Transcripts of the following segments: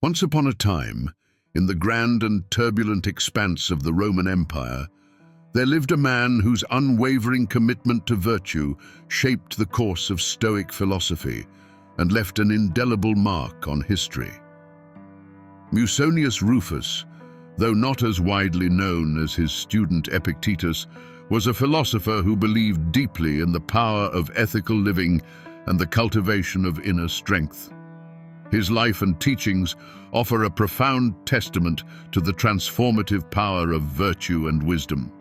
Once upon a time, in the grand and turbulent expanse of the Roman Empire, there lived a man whose unwavering commitment to virtue shaped the course of Stoic philosophy and left an indelible mark on history. Musonius Rufus, though not as widely known as his student Epictetus, was a philosopher who believed deeply in the power of ethical living and the cultivation of inner strength. His life and teachings offer a profound testament to the transformative power of virtue and wisdom.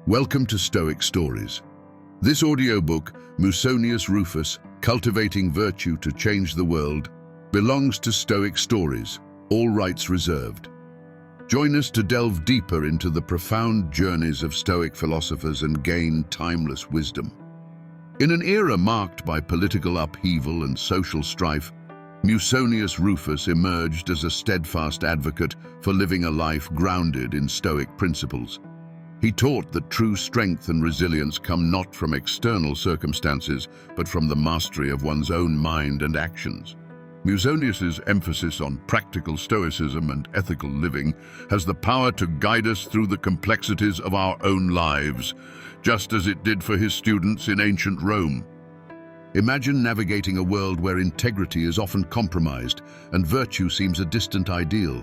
Welcome to Stoic Stories. This audiobook, Musonius Rufus, Cultivating Virtue to Change the World, belongs to Stoic Stories, all rights reserved. Join us to delve deeper into the profound journeys of Stoic philosophers and gain timeless wisdom. In an era marked by political upheaval and social strife, Musonius Rufus emerged as a steadfast advocate for living a life grounded in Stoic principles. He taught that true strength and resilience come not from external circumstances, but from the mastery of one's own mind and actions. Musonius's emphasis on practical stoicism and ethical living has the power to guide us through the complexities of our own lives, just as it did for his students in ancient Rome. Imagine navigating a world where integrity is often compromised and virtue seems a distant ideal.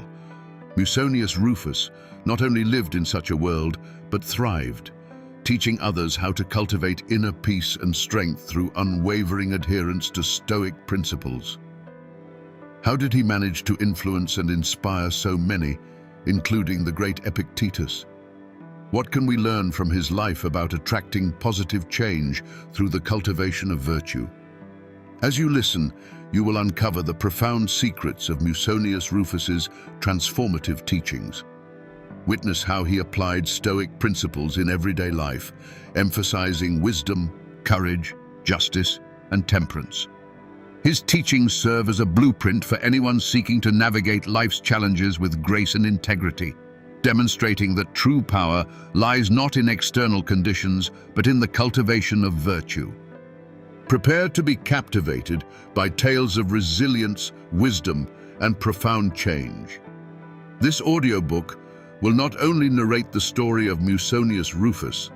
Musonius Rufus not only lived in such a world, but thrived, teaching others how to cultivate inner peace and strength through unwavering adherence to Stoic principles. How did he manage to influence and inspire so many, including the great Epictetus? What can we learn from his life about attracting positive change through the cultivation of virtue? As you listen, you will uncover the profound secrets of Musonius Rufus's transformative teachings. Witness how he applied Stoic principles in everyday life, emphasizing wisdom, courage, justice, and temperance. His teachings serve as a blueprint for anyone seeking to navigate life's challenges with grace and integrity, demonstrating that true power lies not in external conditions, but in the cultivation of virtue. Prepare to be captivated by tales of resilience, wisdom, and profound change. This audiobook will not only narrate the story of Musonius Rufus,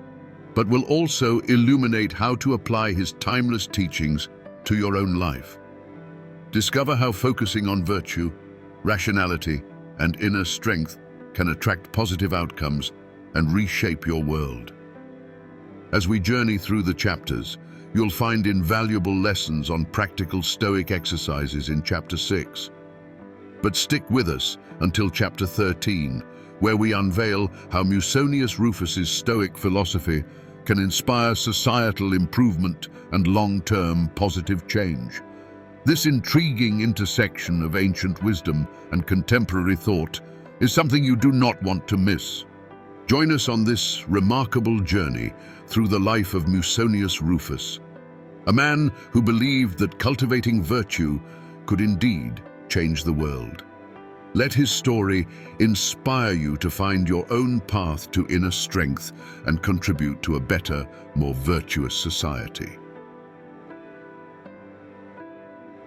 but will also illuminate how to apply his timeless teachings to your own life. Discover how focusing on virtue, rationality, and inner strength can attract positive outcomes and reshape your world. As we journey through the chapters, you'll find invaluable lessons on practical Stoic exercises in Chapter 6. But stick with us until Chapter 13, where we unveil how Musonius Rufus's Stoic philosophy can inspire societal improvement and long-term positive change. This intriguing intersection of ancient wisdom and contemporary thought is something you do not want to miss. Join us on this remarkable journey through the life of Musonius Rufus, a man who believed that cultivating virtue could indeed change the world. Let his story inspire you to find your own path to inner strength and contribute to a better, more virtuous society.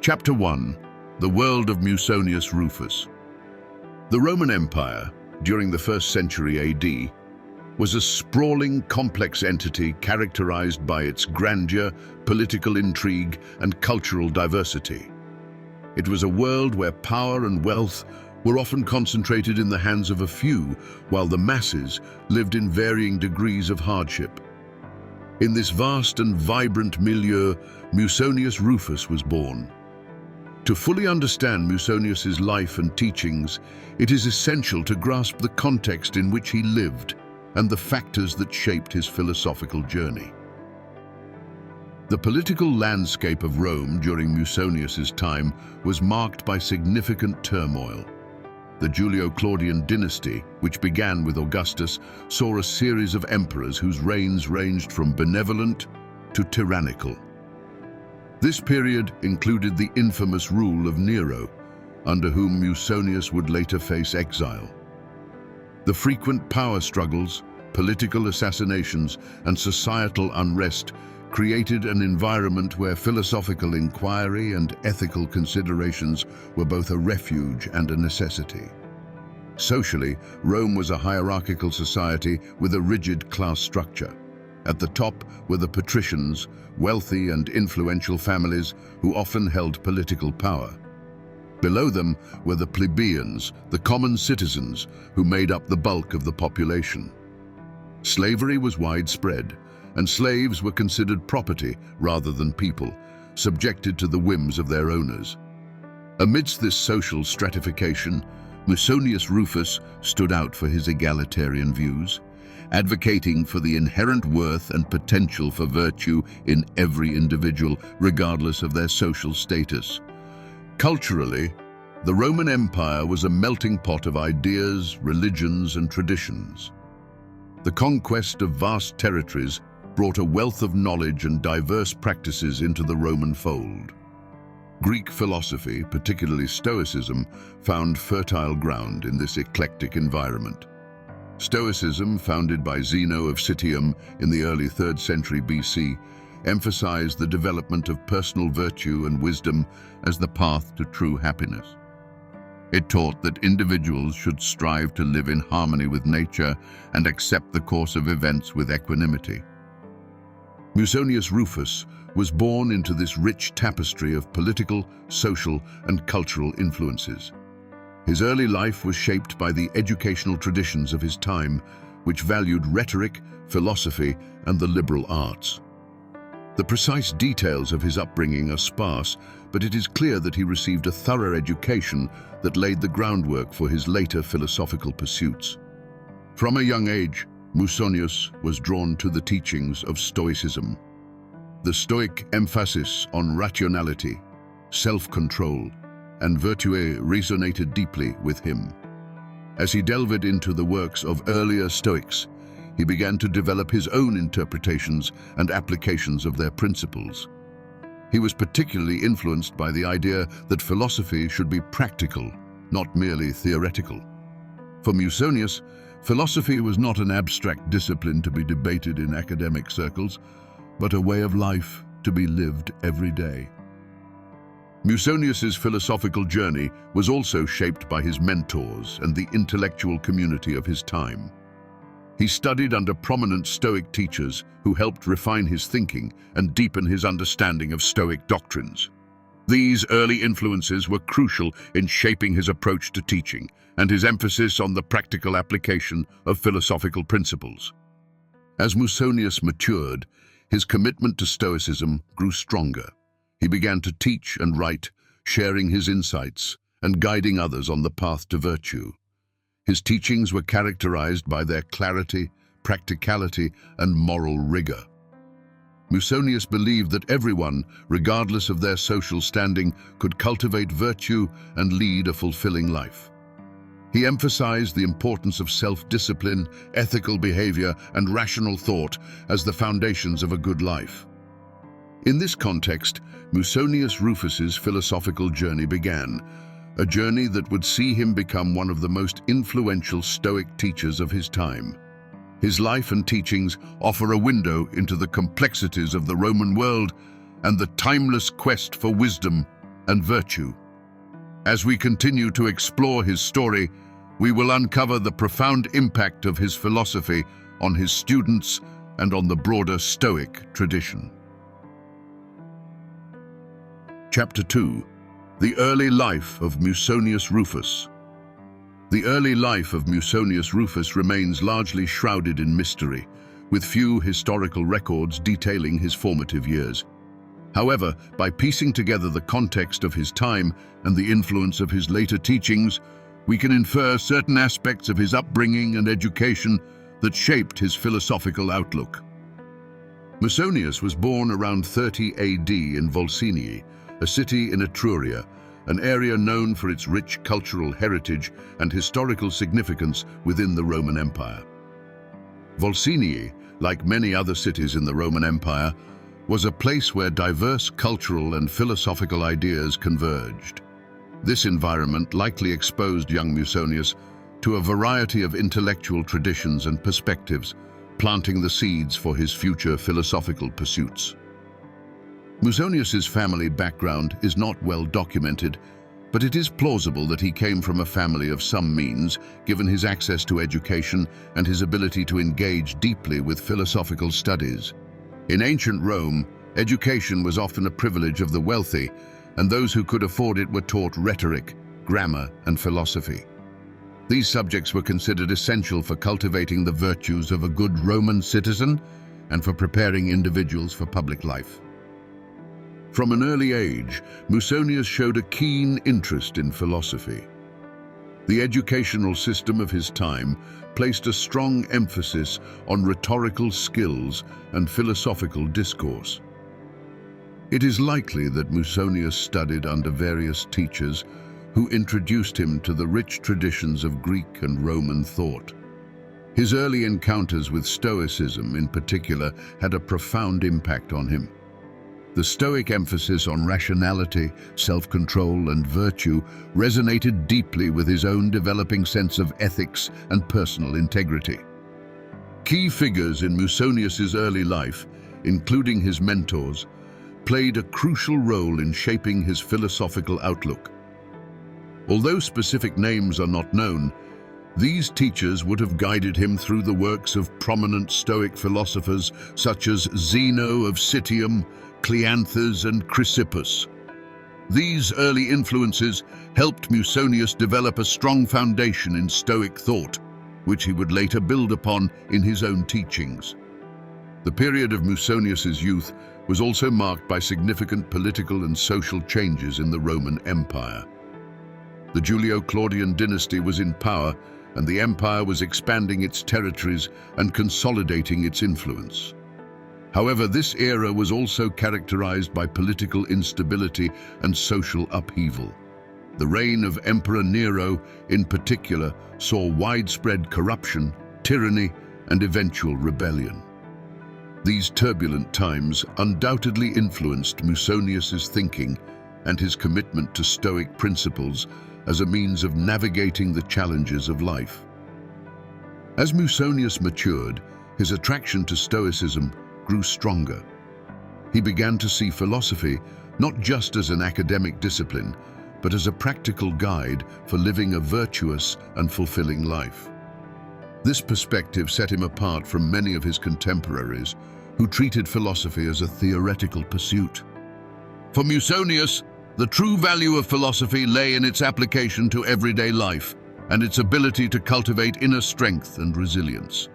Chapter 1. The World of Musonius Rufus. The Roman Empire, during the 1st century AD, was a sprawling, complex entity characterized by its grandeur, political intrigue, and cultural diversity. It was a world where power and wealth were often concentrated in the hands of a few, while the masses lived in varying degrees of hardship. In this vast and vibrant milieu, Musonius Rufus was born. To fully understand Musonius's life and teachings, it is essential to grasp the context in which he lived and the factors that shaped his philosophical journey. The political landscape of Rome during Musonius's time was marked by significant turmoil. The Julio-Claudian dynasty, which began with Augustus, saw a series of emperors whose reigns ranged from benevolent to tyrannical. This period included the infamous rule of Nero, under whom Musonius would later face exile. The frequent power struggles, political assassinations, and societal unrest created an environment where philosophical inquiry and ethical considerations were both a refuge and a necessity. Socially, Rome was a hierarchical society with a rigid class structure. At the top were the patricians, wealthy and influential families who often held political power. Below them were the plebeians, the common citizens, who made up the bulk of the population. Slavery was widespread, and slaves were considered property rather than people, subjected to the whims of their owners. Amidst this social stratification, Musonius Rufus stood out for his egalitarian views, advocating for the inherent worth and potential for virtue in every individual, regardless of their social status. Culturally, the Roman Empire was a melting pot of ideas, religions, and traditions. The conquest of vast territories brought a wealth of knowledge and diverse practices into the Roman fold. Greek philosophy, particularly Stoicism, found fertile ground in this eclectic environment. Stoicism, founded by Zeno of Citium in the early 3rd century BC, emphasized the development of personal virtue and wisdom as the path to true happiness. It taught that individuals should strive to live in harmony with nature and accept the course of events with equanimity. Musonius Rufus was born into this rich tapestry of political, social, and cultural influences. His early life was shaped by the educational traditions of his time, which valued rhetoric, philosophy, and the liberal arts. The precise details of his upbringing are sparse, but it is clear that he received a thorough education that laid the groundwork for his later philosophical pursuits. From a young age, Musonius was drawn to the teachings of Stoicism. The Stoic emphasis on rationality, self-control, and virtue resonated deeply with him. As he delved into the works of earlier Stoics, he began to develop his own interpretations and applications of their principles. He was particularly influenced by the idea that philosophy should be practical, not merely theoretical. For Musonius, philosophy was not an abstract discipline to be debated in academic circles, but a way of life to be lived every day. Musonius's philosophical journey was also shaped by his mentors and the intellectual community of his time. He studied under prominent Stoic teachers who helped refine his thinking and deepen his understanding of Stoic doctrines. These early influences were crucial in shaping his approach to teaching and his emphasis on the practical application of philosophical principles. As Musonius matured, his commitment to Stoicism grew stronger. He began to teach and write, sharing his insights and guiding others on the path to virtue. His teachings were characterized by their clarity, practicality, and moral rigor. Musonius believed that everyone, regardless of their social standing, could cultivate virtue and lead a fulfilling life. He emphasized the importance of self-discipline, ethical behavior, and rational thought as the foundations of a good life. In this context, Musonius Rufus's philosophical journey began, a journey that would see him become one of the most influential Stoic teachers of his time. His life and teachings offer a window into the complexities of the Roman world and the timeless quest for wisdom and virtue. As we continue to explore his story, we will uncover the profound impact of his philosophy on his students and on the broader Stoic tradition. Chapter 2. The early life of Musonius Rufus. The early life of Musonius Rufus remains largely shrouded in mystery, with few historical records detailing his formative years. However, by piecing together the context of his time and the influence of his later teachings, we can infer certain aspects of his upbringing and education that shaped his philosophical outlook. Musonius was born around 30 AD in Volsinii, a city in Etruria, an area known for its rich cultural heritage and historical significance within the Roman Empire. Volsinii, like many other cities in the Roman Empire, was a place where diverse cultural and philosophical ideas converged. This environment likely exposed young Musonius to a variety of intellectual traditions and perspectives, planting the seeds for his future philosophical pursuits. Musonius's family background is not well documented, but it is plausible that he came from a family of some means, given his access to education and his ability to engage deeply with philosophical studies. In ancient Rome, education was often a privilege of the wealthy, and those who could afford it were taught rhetoric, grammar, and philosophy. These subjects were considered essential for cultivating the virtues of a good Roman citizen and for preparing individuals for public life. From an early age, Musonius showed a keen interest in philosophy. The educational system of his time placed a strong emphasis on rhetorical skills and philosophical discourse. It is likely that Musonius studied under various teachers who introduced him to the rich traditions of Greek and Roman thought. His early encounters with Stoicism, in particular, had a profound impact on him. The Stoic emphasis on rationality, self-control, and virtue resonated deeply with his own developing sense of ethics and personal integrity. Key figures in Musonius's early life, including his mentors, played a crucial role in shaping his philosophical outlook. Although specific names are not known, these teachers would have guided him through the works of prominent Stoic philosophers such as Zeno of Citium, Cleanthes, and Chrysippus. These early influences helped Musonius develop a strong foundation in Stoic thought, which he would later build upon in his own teachings. The period of Musonius's youth was also marked by significant political and social changes in the Roman Empire. The Julio-Claudian dynasty was in power, and the empire was expanding its territories and consolidating its influence. However, this era was also characterized by political instability and social upheaval. The reign of Emperor Nero, in particular, saw widespread corruption, tyranny, and eventual rebellion. These turbulent times undoubtedly influenced Musonius's thinking and his commitment to Stoic principles as a means of navigating the challenges of life. As Musonius matured, his attraction to Stoicism grew stronger. He began to see philosophy not just as an academic discipline, but as a practical guide for living a virtuous and fulfilling life. This perspective set him apart from many of his contemporaries who treated philosophy as a theoretical pursuit. For Musonius, the true value of philosophy lay in its application to everyday life and its ability to cultivate inner strength and resilience.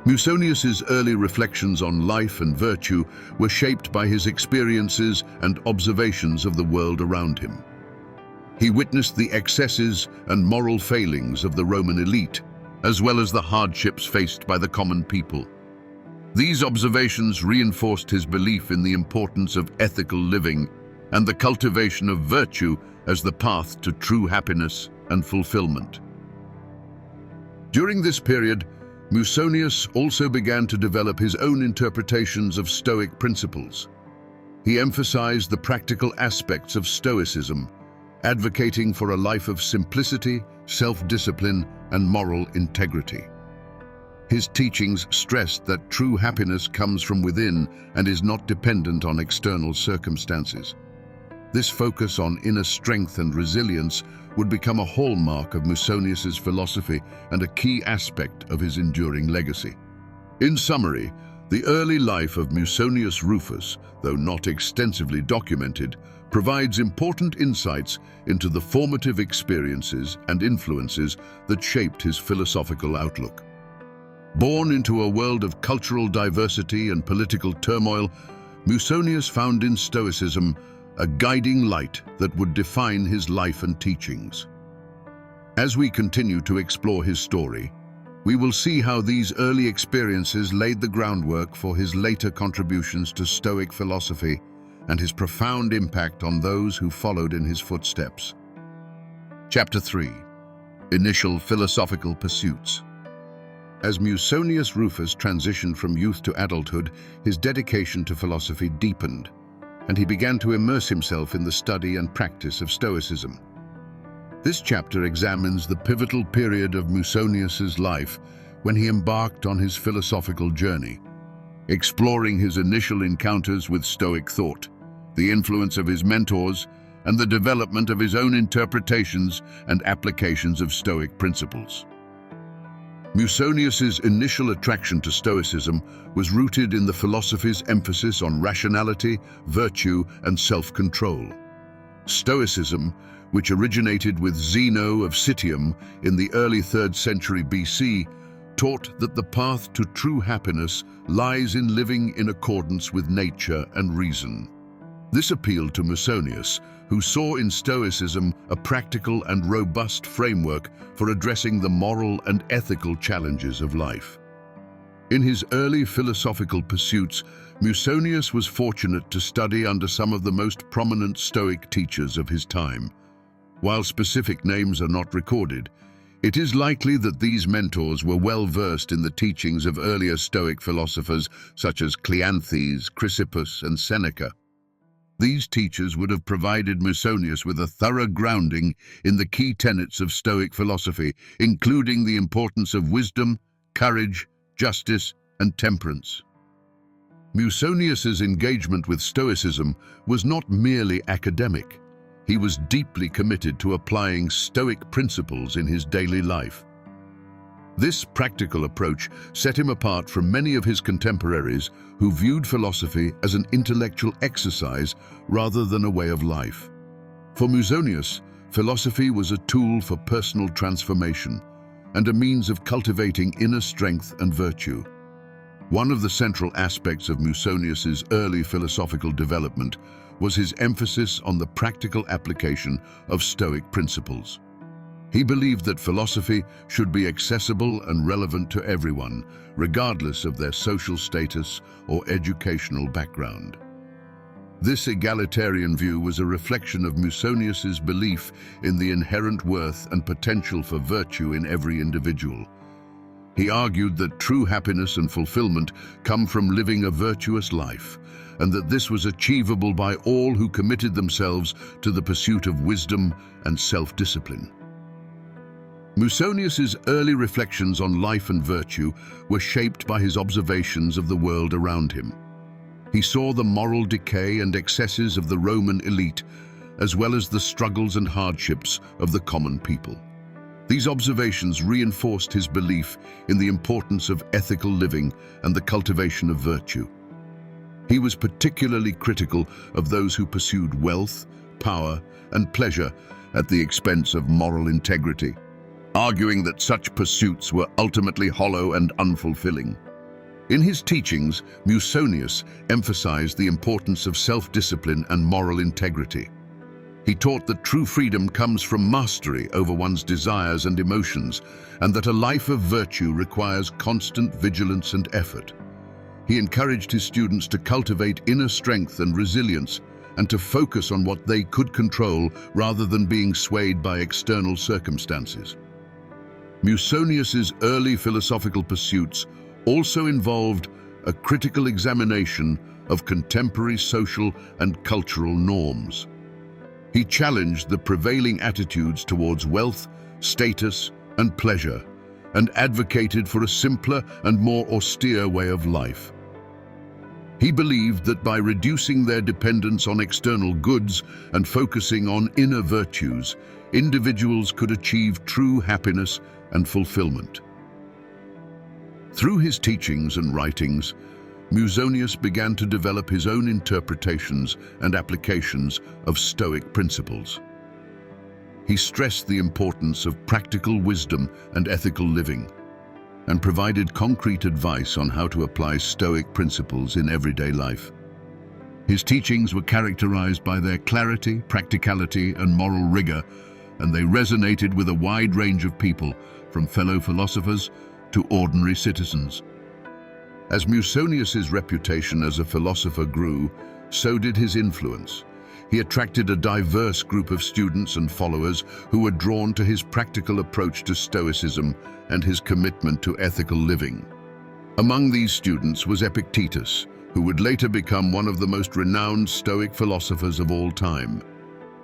Musonius's early reflections on life and virtue were shaped by his experiences and observations of the world around him. He witnessed the excesses and moral failings of the Roman elite, as well as the hardships faced by the common people. These observations reinforced his belief in the importance of ethical living and the cultivation of virtue as the path to true happiness and fulfillment. During this period, Musonius also began to develop his own interpretations of Stoic principles. He emphasized the practical aspects of Stoicism, advocating for a life of simplicity, self-discipline, and moral integrity. His teachings stressed that true happiness comes from within and is not dependent on external circumstances. This focus on inner strength and resilience would become a hallmark of Musonius's philosophy and a key aspect of his enduring legacy. In summary, the early life of Musonius Rufus, though not extensively documented, provides important insights into the formative experiences and influences that shaped his philosophical outlook. Born into a world of cultural diversity and political turmoil, Musonius found in Stoicism a guiding light that would define his life and teachings. As we continue to explore his story, we will see how these early experiences laid the groundwork for his later contributions to Stoic philosophy and his profound impact on those who followed in his footsteps. Chapter 3. Initial Philosophical Pursuits. As Musonius Rufus transitioned from youth to adulthood, his dedication to philosophy deepened, and he began to immerse himself in the study and practice of Stoicism. This chapter examines the pivotal period of Musonius's life when he embarked on his philosophical journey. exploring his initial encounters with Stoic thought, the influence of his mentors, and the development of his own interpretations and applications of Stoic principles. Musonius's initial attraction to Stoicism was rooted in the philosophy's emphasis on rationality, virtue, and self-control. Stoicism, which originated with Zeno of Citium in the early 3rd century BC, taught that the path to true happiness lies in living in accordance with nature and reason. This appealed to Musonius, who saw in Stoicism a practical and robust framework for addressing the moral and ethical challenges of life. In his early philosophical pursuits, Musonius was fortunate to study under some of the most prominent Stoic teachers of his time. While specific names are not recorded, it is likely that these mentors were well versed in the teachings of earlier Stoic philosophers such as Cleanthes, Chrysippus, and Seneca. These teachers would have provided Musonius with a thorough grounding in the key tenets of Stoic philosophy, including the importance of wisdom, courage, justice, and temperance. Musonius's engagement with Stoicism was not merely academic. He was deeply committed to applying Stoic principles in his daily life. This practical approach set him apart from many of his contemporaries who viewed philosophy as an intellectual exercise rather than a way of life. For Musonius, philosophy was a tool for personal transformation and a means of cultivating inner strength and virtue. One of the central aspects of Musonius's early philosophical development was his emphasis on the practical application of Stoic principles. He believed that philosophy should be accessible and relevant to everyone, regardless of their social status or educational background. This egalitarian view was a reflection of Musonius's belief in the inherent worth and potential for virtue in every individual. He argued that true happiness and fulfillment come from living a virtuous life, and that this was achievable by all who committed themselves to the pursuit of wisdom and self-discipline. Musonius's early reflections on life and virtue were shaped by his observations of the world around him. He saw the moral decay and excesses of the Roman elite, as well as the struggles and hardships of the common people. These observations reinforced his belief in the importance of ethical living and the cultivation of virtue. He was particularly critical of those who pursued wealth, power, and pleasure at the expense of moral integrity, arguing that such pursuits were ultimately hollow and unfulfilling. In his teachings, Musonius emphasized the importance of self-discipline and moral integrity. He taught that true freedom comes from mastery over one's desires and emotions, and that a life of virtue requires constant vigilance and effort. He encouraged his students to cultivate inner strength and resilience, and to focus on what they could control rather than being swayed by external circumstances. Musonius's early philosophical pursuits also involved a critical examination of contemporary social and cultural norms. He challenged the prevailing attitudes towards wealth, status, and pleasure, and advocated for a simpler and more austere way of life. He believed that by reducing their dependence on external goods and focusing on inner virtues, individuals could achieve true happiness and fulfillment. Through his teachings and writings, Musonius began to develop his own interpretations and applications of Stoic principles. He stressed the importance of practical wisdom and ethical living, and provided concrete advice on how to apply Stoic principles in everyday life. His teachings were characterized by their clarity, practicality, and moral rigor, and they resonated with a wide range of people, from fellow philosophers to ordinary citizens. As Musonius's reputation as a philosopher grew, so did his influence. He attracted a diverse group of students and followers who were drawn to his practical approach to Stoicism and his commitment to ethical living. Among these students was Epictetus, who would later become one of the most renowned Stoic philosophers of all time.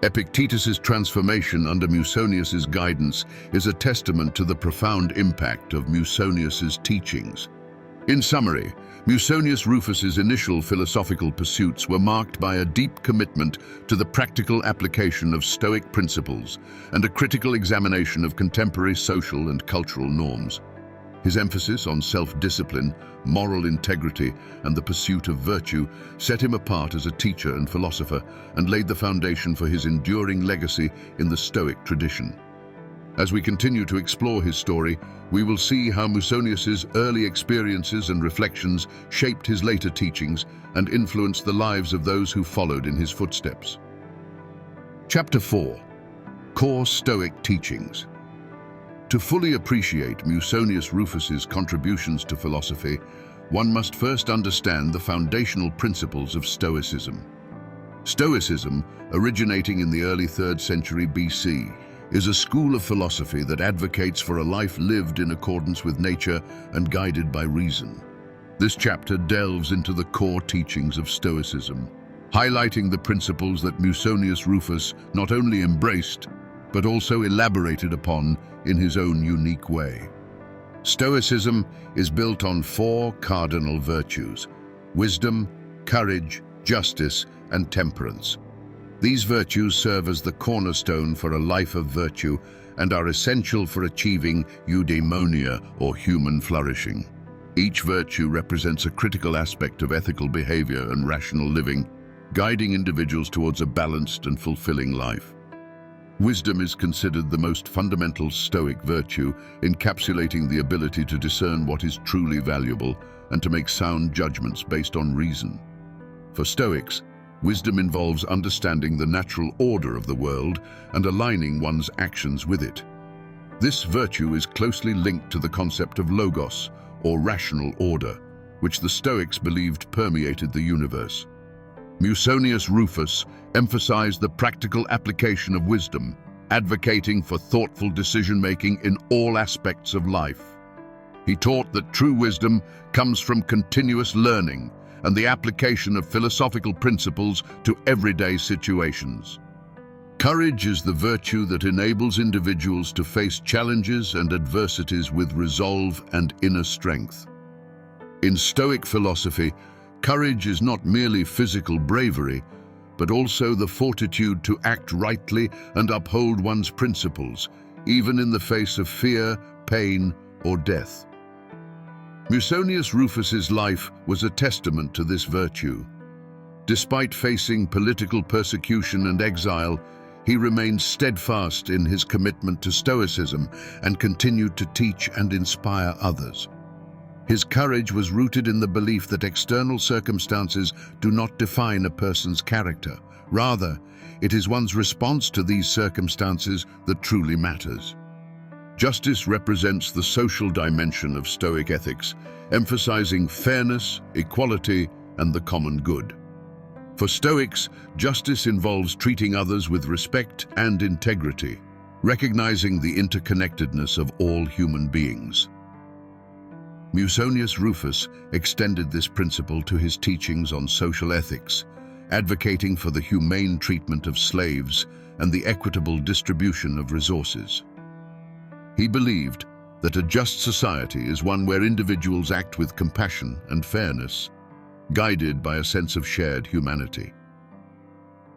Epictetus's transformation under Musonius's guidance is a testament to the profound impact of Musonius's teachings. In summary, Musonius Rufus's initial philosophical pursuits were marked by a deep commitment to the practical application of Stoic principles and a critical examination of contemporary social and cultural norms. His emphasis on self-discipline, moral integrity, and the pursuit of virtue set him apart as a teacher and philosopher and laid the foundation for his enduring legacy in the Stoic tradition. As we continue to explore his story, we will see how Musonius's early experiences and reflections shaped his later teachings and influenced the lives of those who followed in his footsteps. Chapter 4. Core Stoic Teachings. To fully appreciate Musonius Rufus's contributions to philosophy, one must first understand the foundational principles of Stoicism. Stoicism, originating in the early 3rd century BC, is a school of philosophy that advocates for a life lived in accordance with nature and guided by reason. This chapter delves into the core teachings of Stoicism, highlighting the principles that Musonius Rufus not only embraced, but also elaborated upon in his own unique way. Stoicism is built on 4 cardinal virtues: wisdom, courage, justice, and temperance. These virtues serve as the cornerstone for a life of virtue and are essential for achieving eudaimonia, or human flourishing. Each virtue represents a critical aspect of ethical behavior and rational living, guiding individuals towards a balanced and fulfilling life. Wisdom is considered the most fundamental Stoic virtue, encapsulating the ability to discern what is truly valuable and to make sound judgments based on reason. For Stoics, wisdom involves understanding the natural order of the world and aligning one's actions with it. This virtue is closely linked to the concept of logos, or rational order, which the Stoics believed permeated the universe. Musonius Rufus emphasized the practical application of wisdom, advocating for thoughtful decision-making in all aspects of life. He taught that true wisdom comes from continuous learning and the application of philosophical principles to everyday situations. Courage is the virtue that enables individuals to face challenges and adversities with resolve and inner strength. In Stoic philosophy, courage is not merely physical bravery, but also the fortitude to act rightly and uphold one's principles, even in the face of fear, pain, or death. Musonius Rufus's life was a testament to this virtue. Despite facing political persecution and exile, he remained steadfast in his commitment to Stoicism and continued to teach and inspire others. His courage was rooted in the belief that external circumstances do not define a person's character. Rather, it is one's response to these circumstances that truly matters. Justice represents the social dimension of Stoic ethics, emphasizing fairness, equality, and the common good. For Stoics, justice involves treating others with respect and integrity, recognizing the interconnectedness of all human beings. Musonius Rufus extended this principle to his teachings on social ethics, advocating for the humane treatment of slaves and the equitable distribution of resources. He believed that a just society is one where individuals act with compassion and fairness, guided by a sense of shared humanity.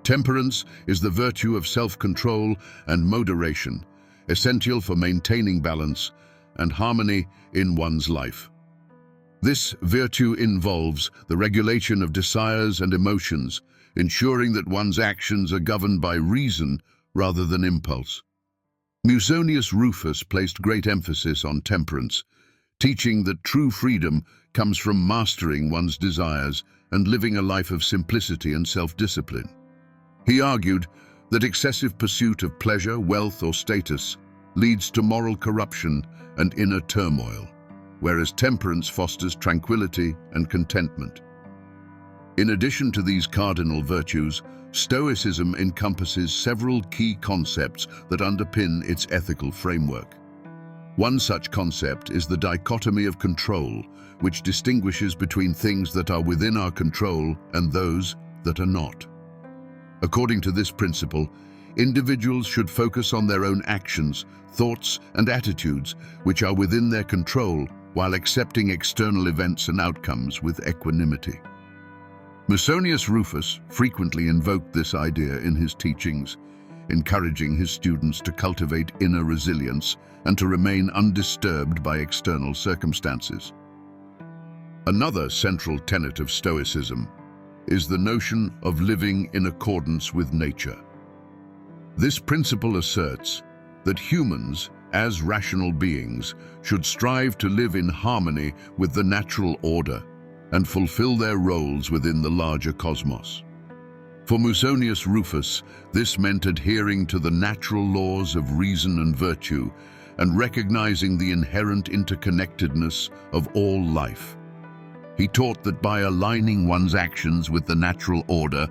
Temperance is the virtue of self-control and moderation, essential for maintaining balance and harmony in one's life. This virtue involves the regulation of desires and emotions, ensuring that one's actions are governed by reason rather than impulse. Musonius Rufus placed great emphasis on temperance, teaching that true freedom comes from mastering one's desires and living a life of simplicity and self-discipline. He argued that excessive pursuit of pleasure, wealth, or status leads to moral corruption and inner turmoil, whereas temperance fosters tranquility and contentment. In addition to these cardinal virtues, Stoicism encompasses several key concepts that underpin its ethical framework. One such concept is the dichotomy of control, which distinguishes between things that are within our control and those that are not. According to this principle, individuals should focus on their own actions, thoughts, and attitudes which are within their control, while accepting external events and outcomes with equanimity. Musonius Rufus frequently invoked this idea in his teachings, encouraging his students to cultivate inner resilience and to remain undisturbed by external circumstances. Another central tenet of Stoicism is the notion of living in accordance with nature. This principle asserts that humans, as rational beings, should strive to live in harmony with the natural order and fulfill their roles within the larger cosmos. For Musonius Rufus, this meant adhering to the natural laws of reason and virtue and recognizing the inherent interconnectedness of all life. He taught that by aligning one's actions with the natural order,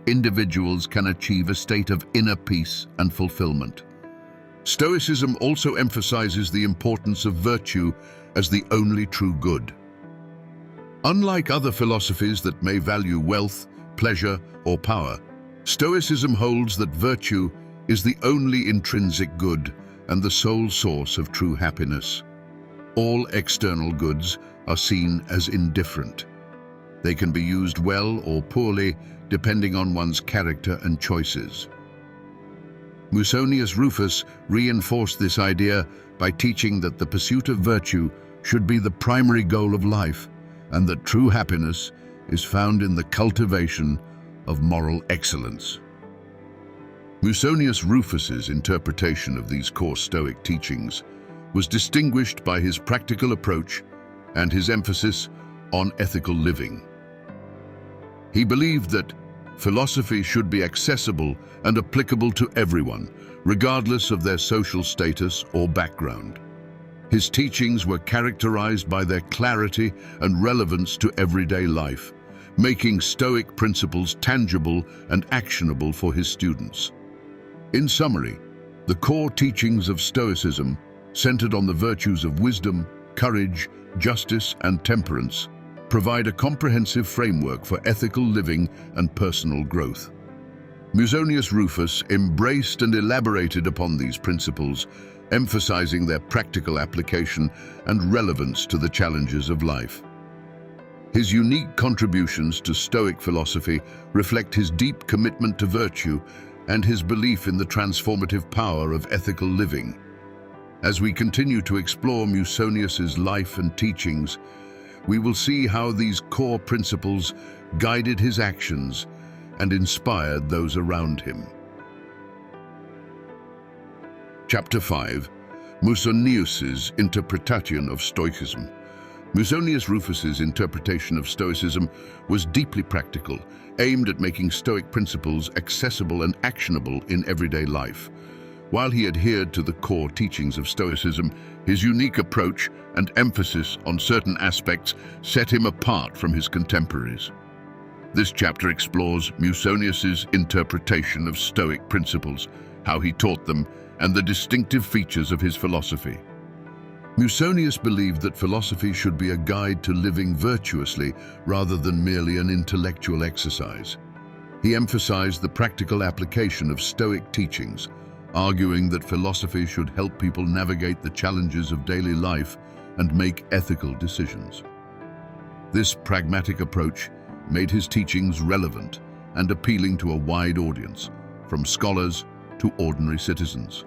individuals can achieve a state of inner peace and fulfillment. Stoicism also emphasizes the importance of virtue as the only true good. Unlike other philosophies that may value wealth, pleasure, or power, Stoicism holds that virtue is the only intrinsic good and the sole source of true happiness. All external goods are seen as indifferent. They can be used well or poorly, depending on one's character and choices. Musonius Rufus reinforced this idea by teaching that the pursuit of virtue should be the primary goal of life, and that true happiness is found in the cultivation of moral excellence. Musonius Rufus's interpretation of these core Stoic teachings was distinguished by his practical approach and his emphasis on ethical living. He believed that philosophy should be accessible and applicable to everyone, regardless of their social status or background. His teachings were characterized by their clarity and relevance to everyday life, making Stoic principles tangible and actionable for his students. In summary, the core teachings of Stoicism, centered on the virtues of wisdom, courage, justice, and temperance, provide a comprehensive framework for ethical living and personal growth. Musonius Rufus embraced and elaborated upon these principles, emphasizing their practical application and relevance to the challenges of life. His unique contributions to Stoic philosophy reflect his deep commitment to virtue and his belief in the transformative power of ethical living. As we continue to explore Musonius's life and teachings, we will see how these core principles guided his actions and inspired those around him. Chapter 5. Musonius's Interpretation of Stoicism. Musonius Rufus's interpretation of Stoicism was deeply practical, aimed at making Stoic principles accessible and actionable in everyday life. While he adhered to the core teachings of Stoicism, his unique approach and emphasis on certain aspects set him apart from his contemporaries. This chapter explores Musonius's interpretation of Stoic principles, how he taught them, and the distinctive features of his philosophy. Musonius believed that philosophy should be a guide to living virtuously rather than merely an intellectual exercise. He emphasized the practical application of Stoic teachings, arguing that philosophy should help people navigate the challenges of daily life and make ethical decisions. This pragmatic approach made his teachings relevant and appealing to a wide audience, from scholars to ordinary citizens.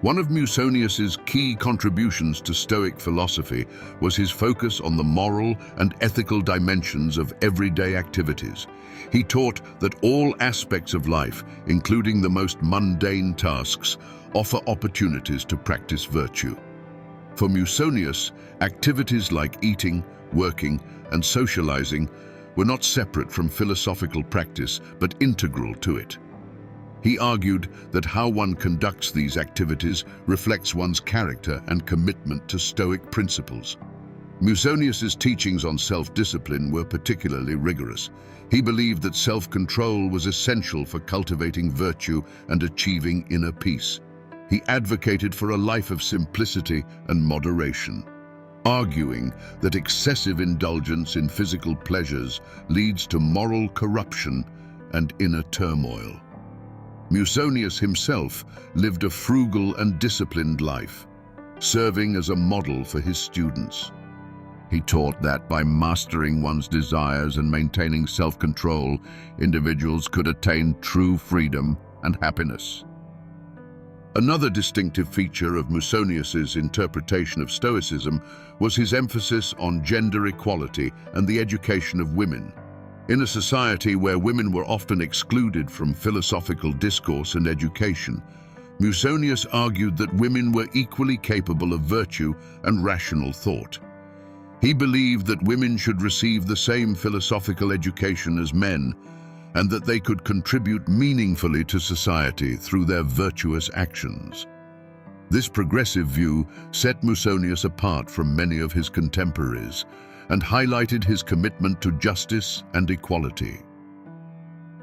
One of Musonius's key contributions to Stoic philosophy was his focus on the moral and ethical dimensions of everyday activities. He taught that all aspects of life, including the most mundane tasks, offer opportunities to practice virtue. For Musonius, activities like eating, working, and socializing were not separate from philosophical practice, but integral to it. He argued that how one conducts these activities reflects one's character and commitment to Stoic principles. Musonius's teachings on self-discipline were particularly rigorous. He believed that self-control was essential for cultivating virtue and achieving inner peace. He advocated for a life of simplicity and moderation, arguing that excessive indulgence in physical pleasures leads to moral corruption and inner turmoil. Musonius himself lived a frugal and disciplined life, serving as a model for his students. He taught that by mastering one's desires and maintaining self-control, individuals could attain true freedom and happiness. Another distinctive feature of Musonius's interpretation of Stoicism was his emphasis on gender equality and the education of women. In a society where women were often excluded from philosophical discourse and education, Musonius argued that women were equally capable of virtue and rational thought. He believed that women should receive the same philosophical education as men, and that they could contribute meaningfully to society through their virtuous actions. This progressive view set Musonius apart from many of his contemporaries and highlighted his commitment to justice and equality.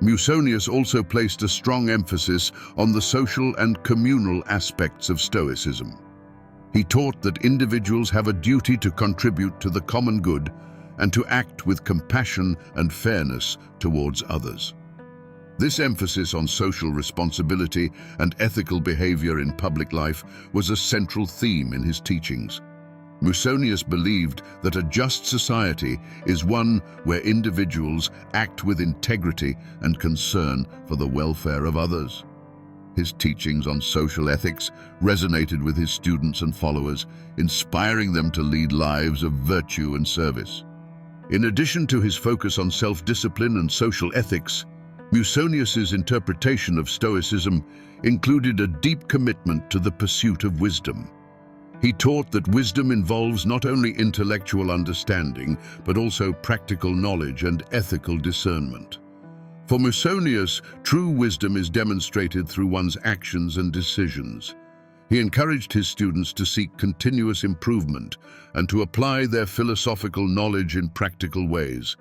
Musonius also placed a strong emphasis on the social and communal aspects of Stoicism. He taught that individuals have a duty to contribute to the common good and to act with compassion and fairness towards others. This emphasis on social responsibility and ethical behavior in public life was a central theme in his teachings. Musonius believed that a just society is one where individuals act with integrity and concern for the welfare of others. His teachings on social ethics resonated with his students and followers, inspiring them to lead lives of virtue and service. In addition to his focus on self-discipline and social ethics, Musonius's interpretation of Stoicism included a deep commitment to the pursuit of wisdom. He taught that wisdom involves not only intellectual understanding, but also practical knowledge and ethical discernment. For Musonius, true wisdom is demonstrated through one's actions and decisions. He encouraged his students to seek continuous improvement and to apply their philosophical knowledge in practical ways.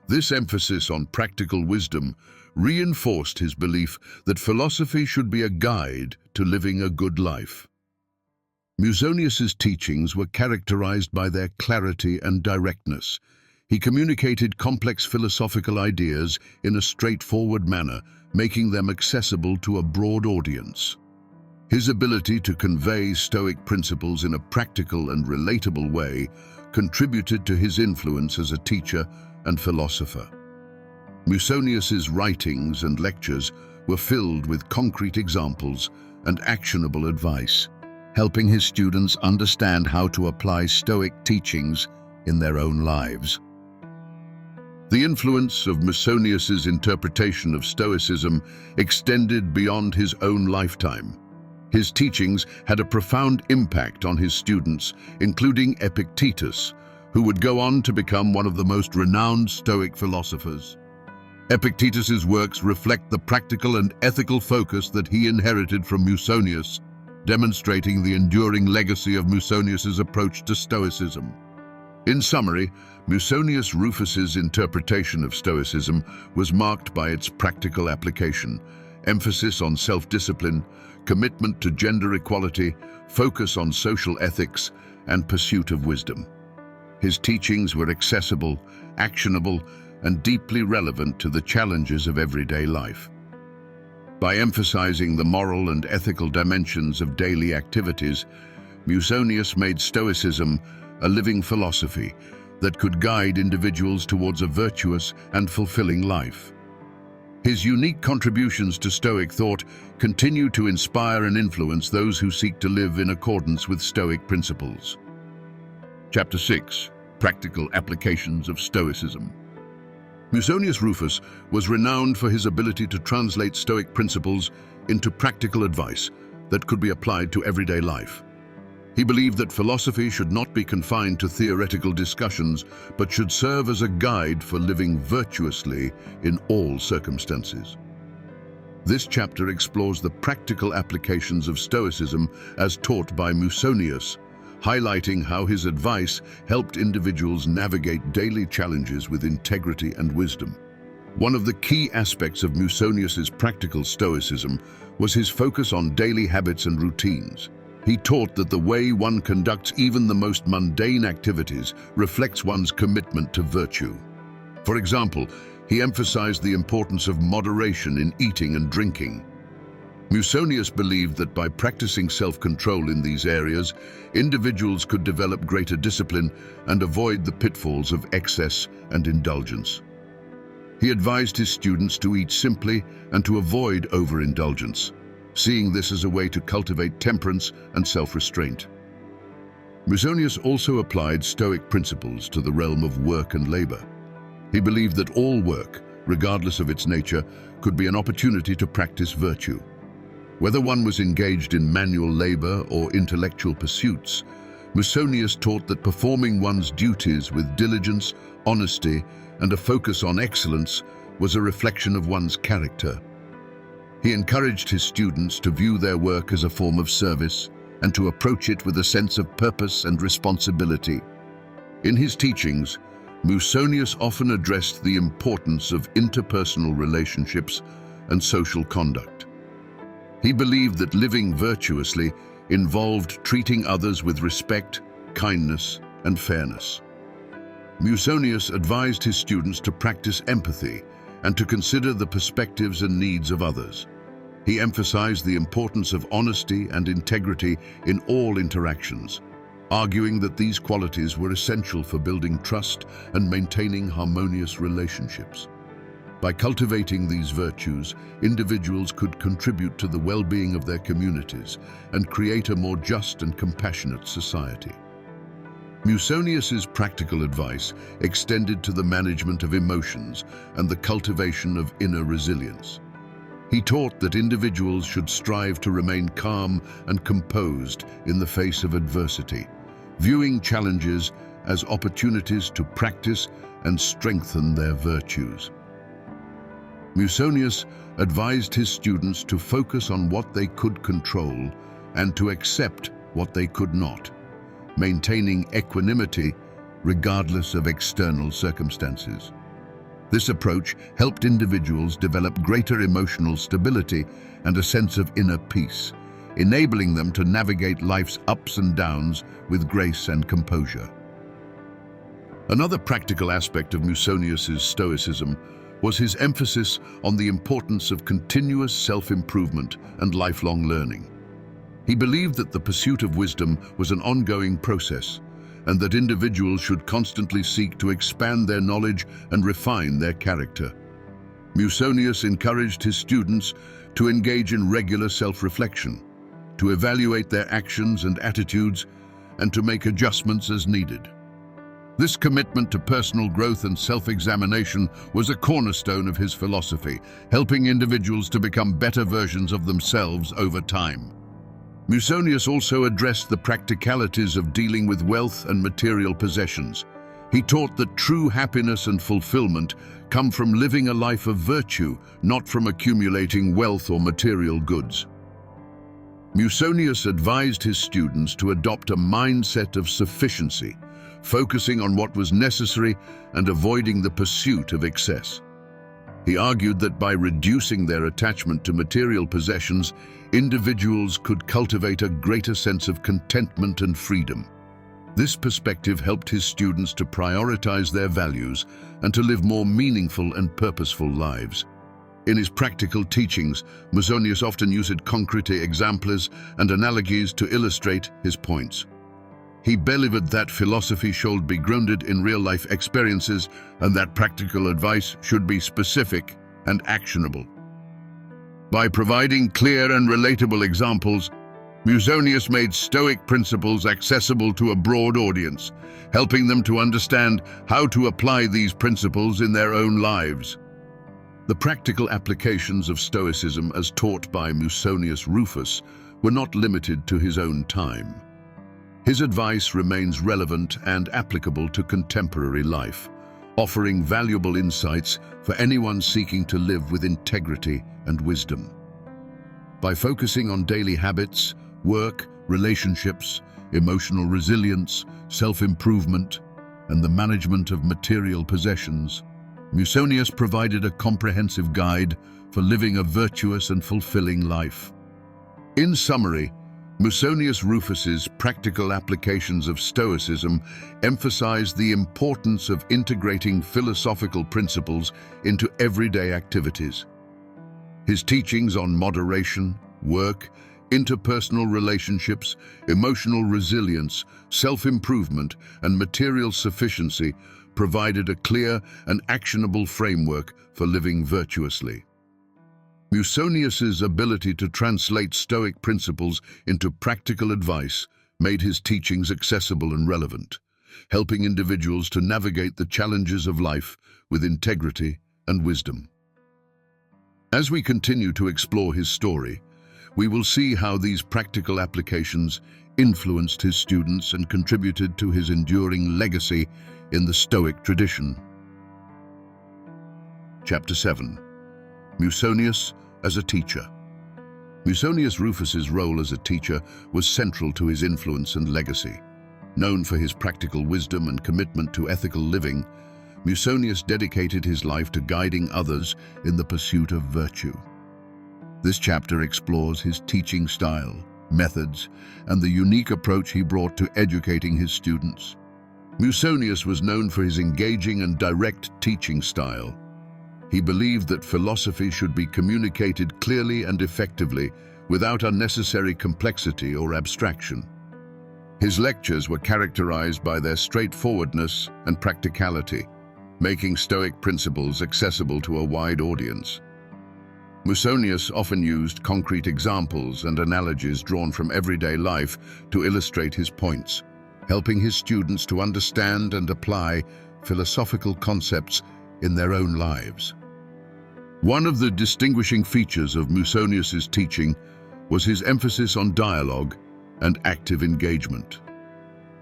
This emphasis on practical wisdom reinforced his belief that philosophy should be a guide to living a good life. Musonius's teachings were characterized by their clarity and directness. He communicated complex philosophical ideas in a straightforward manner, making them accessible to a broad audience. His ability to convey Stoic principles in a practical and relatable way contributed to his influence as a teacher and philosopher. Musonius's writings and lectures were filled with concrete examples and actionable advice, helping his students understand how to apply Stoic teachings in their own lives. The influence of Musonius's interpretation of Stoicism extended beyond his own lifetime. His teachings had a profound impact on his students, including Epictetus, who would go on to become one of the most renowned Stoic philosophers. Epictetus's works reflect the practical and ethical focus that he inherited from Musonius, demonstrating the enduring legacy of Musonius's approach to Stoicism. In summary, Musonius Rufus's interpretation of Stoicism was marked by its practical application, emphasis on self-discipline, commitment to gender equality, focus on social ethics, and pursuit of wisdom. His teachings were accessible, actionable, and deeply relevant to the challenges of everyday life. By emphasizing the moral and ethical dimensions of daily activities, Musonius made Stoicism a living philosophy that could guide individuals towards a virtuous and fulfilling life. His unique contributions to Stoic thought continue to inspire and influence those who seek to live in accordance with Stoic principles. Chapter 6. Practical Applications of Stoicism. Musonius Rufus was renowned for his ability to translate Stoic principles into practical advice that could be applied to everyday life. He believed that philosophy should not be confined to theoretical discussions, but should serve as a guide for living virtuously in all circumstances. This chapter explores the practical applications of Stoicism as taught by Musonius, highlighting how his advice helped individuals navigate daily challenges with integrity and wisdom. One of the key aspects of Musonius's practical Stoicism was his focus on daily habits and routines. He taught that the way one conducts even the most mundane activities reflects one's commitment to virtue. For example, he emphasized the importance of moderation in eating and drinking. Musonius believed that by practicing self-control in these areas, individuals could develop greater discipline and avoid the pitfalls of excess and indulgence. He advised his students to eat simply and to avoid overindulgence, seeing this as a way to cultivate temperance and self-restraint. Musonius also applied Stoic principles to the realm of work and labor. He believed that all work, regardless of its nature, could be an opportunity to practice virtue. Whether one was engaged in manual labor or intellectual pursuits, Musonius taught that performing one's duties with diligence, honesty, and a focus on excellence was a reflection of one's character. He encouraged his students to view their work as a form of service and to approach it with a sense of purpose and responsibility. In his teachings, Musonius often addressed the importance of interpersonal relationships and social conduct. He believed that living virtuously involved treating others with respect, kindness, and fairness. Musonius advised his students to practice empathy and to consider the perspectives and needs of others. He emphasized the importance of honesty and integrity in all interactions, arguing that these qualities were essential for building trust and maintaining harmonious relationships. By cultivating these virtues, individuals could contribute to the well-being of their communities and create a more just and compassionate society. Musonius's practical advice extended to the management of emotions and the cultivation of inner resilience. He taught that individuals should strive to remain calm and composed in the face of adversity, viewing challenges as opportunities to practice and strengthen their virtues. Musonius advised his students to focus on what they could control and to accept what they could not, maintaining equanimity regardless of external circumstances. This approach helped individuals develop greater emotional stability and a sense of inner peace, enabling them to navigate life's ups and downs with grace and composure. Another practical aspect of Musonius's Stoicism was his emphasis on the importance of continuous self-improvement and lifelong learning. He believed that the pursuit of wisdom was an ongoing process, and that individuals should constantly seek to expand their knowledge and refine their character. Musonius encouraged his students to engage in regular self-reflection, to evaluate their actions and attitudes, and to make adjustments as needed. This commitment to personal growth and self-examination was a cornerstone of his philosophy, helping individuals to become better versions of themselves over time. Musonius also addressed the practicalities of dealing with wealth and material possessions. He taught that true happiness and fulfillment come from living a life of virtue, not from accumulating wealth or material goods. Musonius advised his students to adopt a mindset of sufficiency, focusing on what was necessary and avoiding the pursuit of excess. He argued that by reducing their attachment to material possessions, individuals could cultivate a greater sense of contentment and freedom. This perspective helped his students to prioritize their values and to live more meaningful and purposeful lives. In his practical teachings, Musonius often used concrete examples and analogies to illustrate his points. He believed that philosophy should be grounded in real-life experiences and that practical advice should be specific and actionable. By providing clear and relatable examples, Musonius made Stoic principles accessible to a broad audience, helping them to understand how to apply these principles in their own lives. The practical applications of Stoicism as taught by Musonius Rufus were not limited to his own time. His advice remains relevant and applicable to contemporary life, offering valuable insights for anyone seeking to live with integrity and wisdom. By focusing on daily habits, work, relationships, emotional resilience, self-improvement, and the management of material possessions, Musonius provided a comprehensive guide for living a virtuous and fulfilling life. In summary, Musonius Rufus's practical applications of Stoicism emphasized the importance of integrating philosophical principles into everyday activities. His teachings on moderation, work, interpersonal relationships, emotional resilience, self-improvement, and material sufficiency provided a clear and actionable framework for living virtuously. Musonius's ability to translate Stoic principles into practical advice made his teachings accessible and relevant, helping individuals to navigate the challenges of life with integrity and wisdom. As we continue to explore his story, we will see how these practical applications influenced his students and contributed to his enduring legacy in the Stoic tradition. Chapter 7. Musonius as a teacher. Musonius Rufus's role as a teacher was central to his influence and legacy. Known for his practical wisdom and commitment to ethical living, Musonius dedicated his life to guiding others in the pursuit of virtue. This chapter explores his teaching style, methods, and the unique approach he brought to educating his students. Musonius was known for his engaging and direct teaching style. He believed that philosophy should be communicated clearly and effectively, without unnecessary complexity or abstraction. His lectures were characterized by their straightforwardness and practicality, making Stoic principles accessible to a wide audience. Musonius often used concrete examples and analogies drawn from everyday life to illustrate his points, helping his students to understand and apply philosophical concepts in their own lives. One of the distinguishing features of Musonius's teaching was his emphasis on dialogue and active engagement.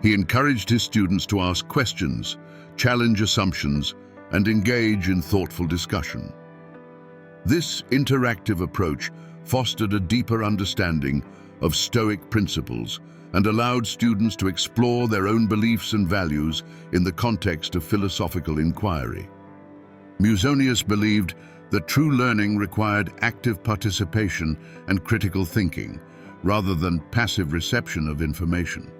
He encouraged his students to ask questions, challenge assumptions, and engage in thoughtful discussion. This interactive approach fostered a deeper understanding of Stoic principles and allowed students to explore their own beliefs and values in the context of philosophical inquiry. Musonius believed that true learning required active participation and critical thinking, rather than passive reception of information.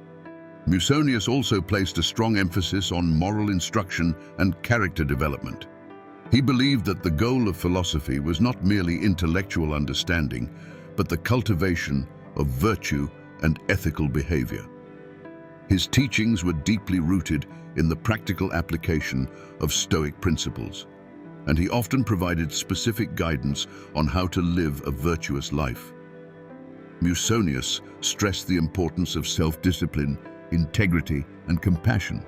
Musonius also placed a strong emphasis on moral instruction and character development. He believed that the goal of philosophy was not merely intellectual understanding, but the cultivation of virtue and ethical behavior. His teachings were deeply rooted in the practical application of Stoic principles, and he often provided specific guidance on how to live a virtuous life. Musonius stressed the importance of self-discipline, integrity, and compassion,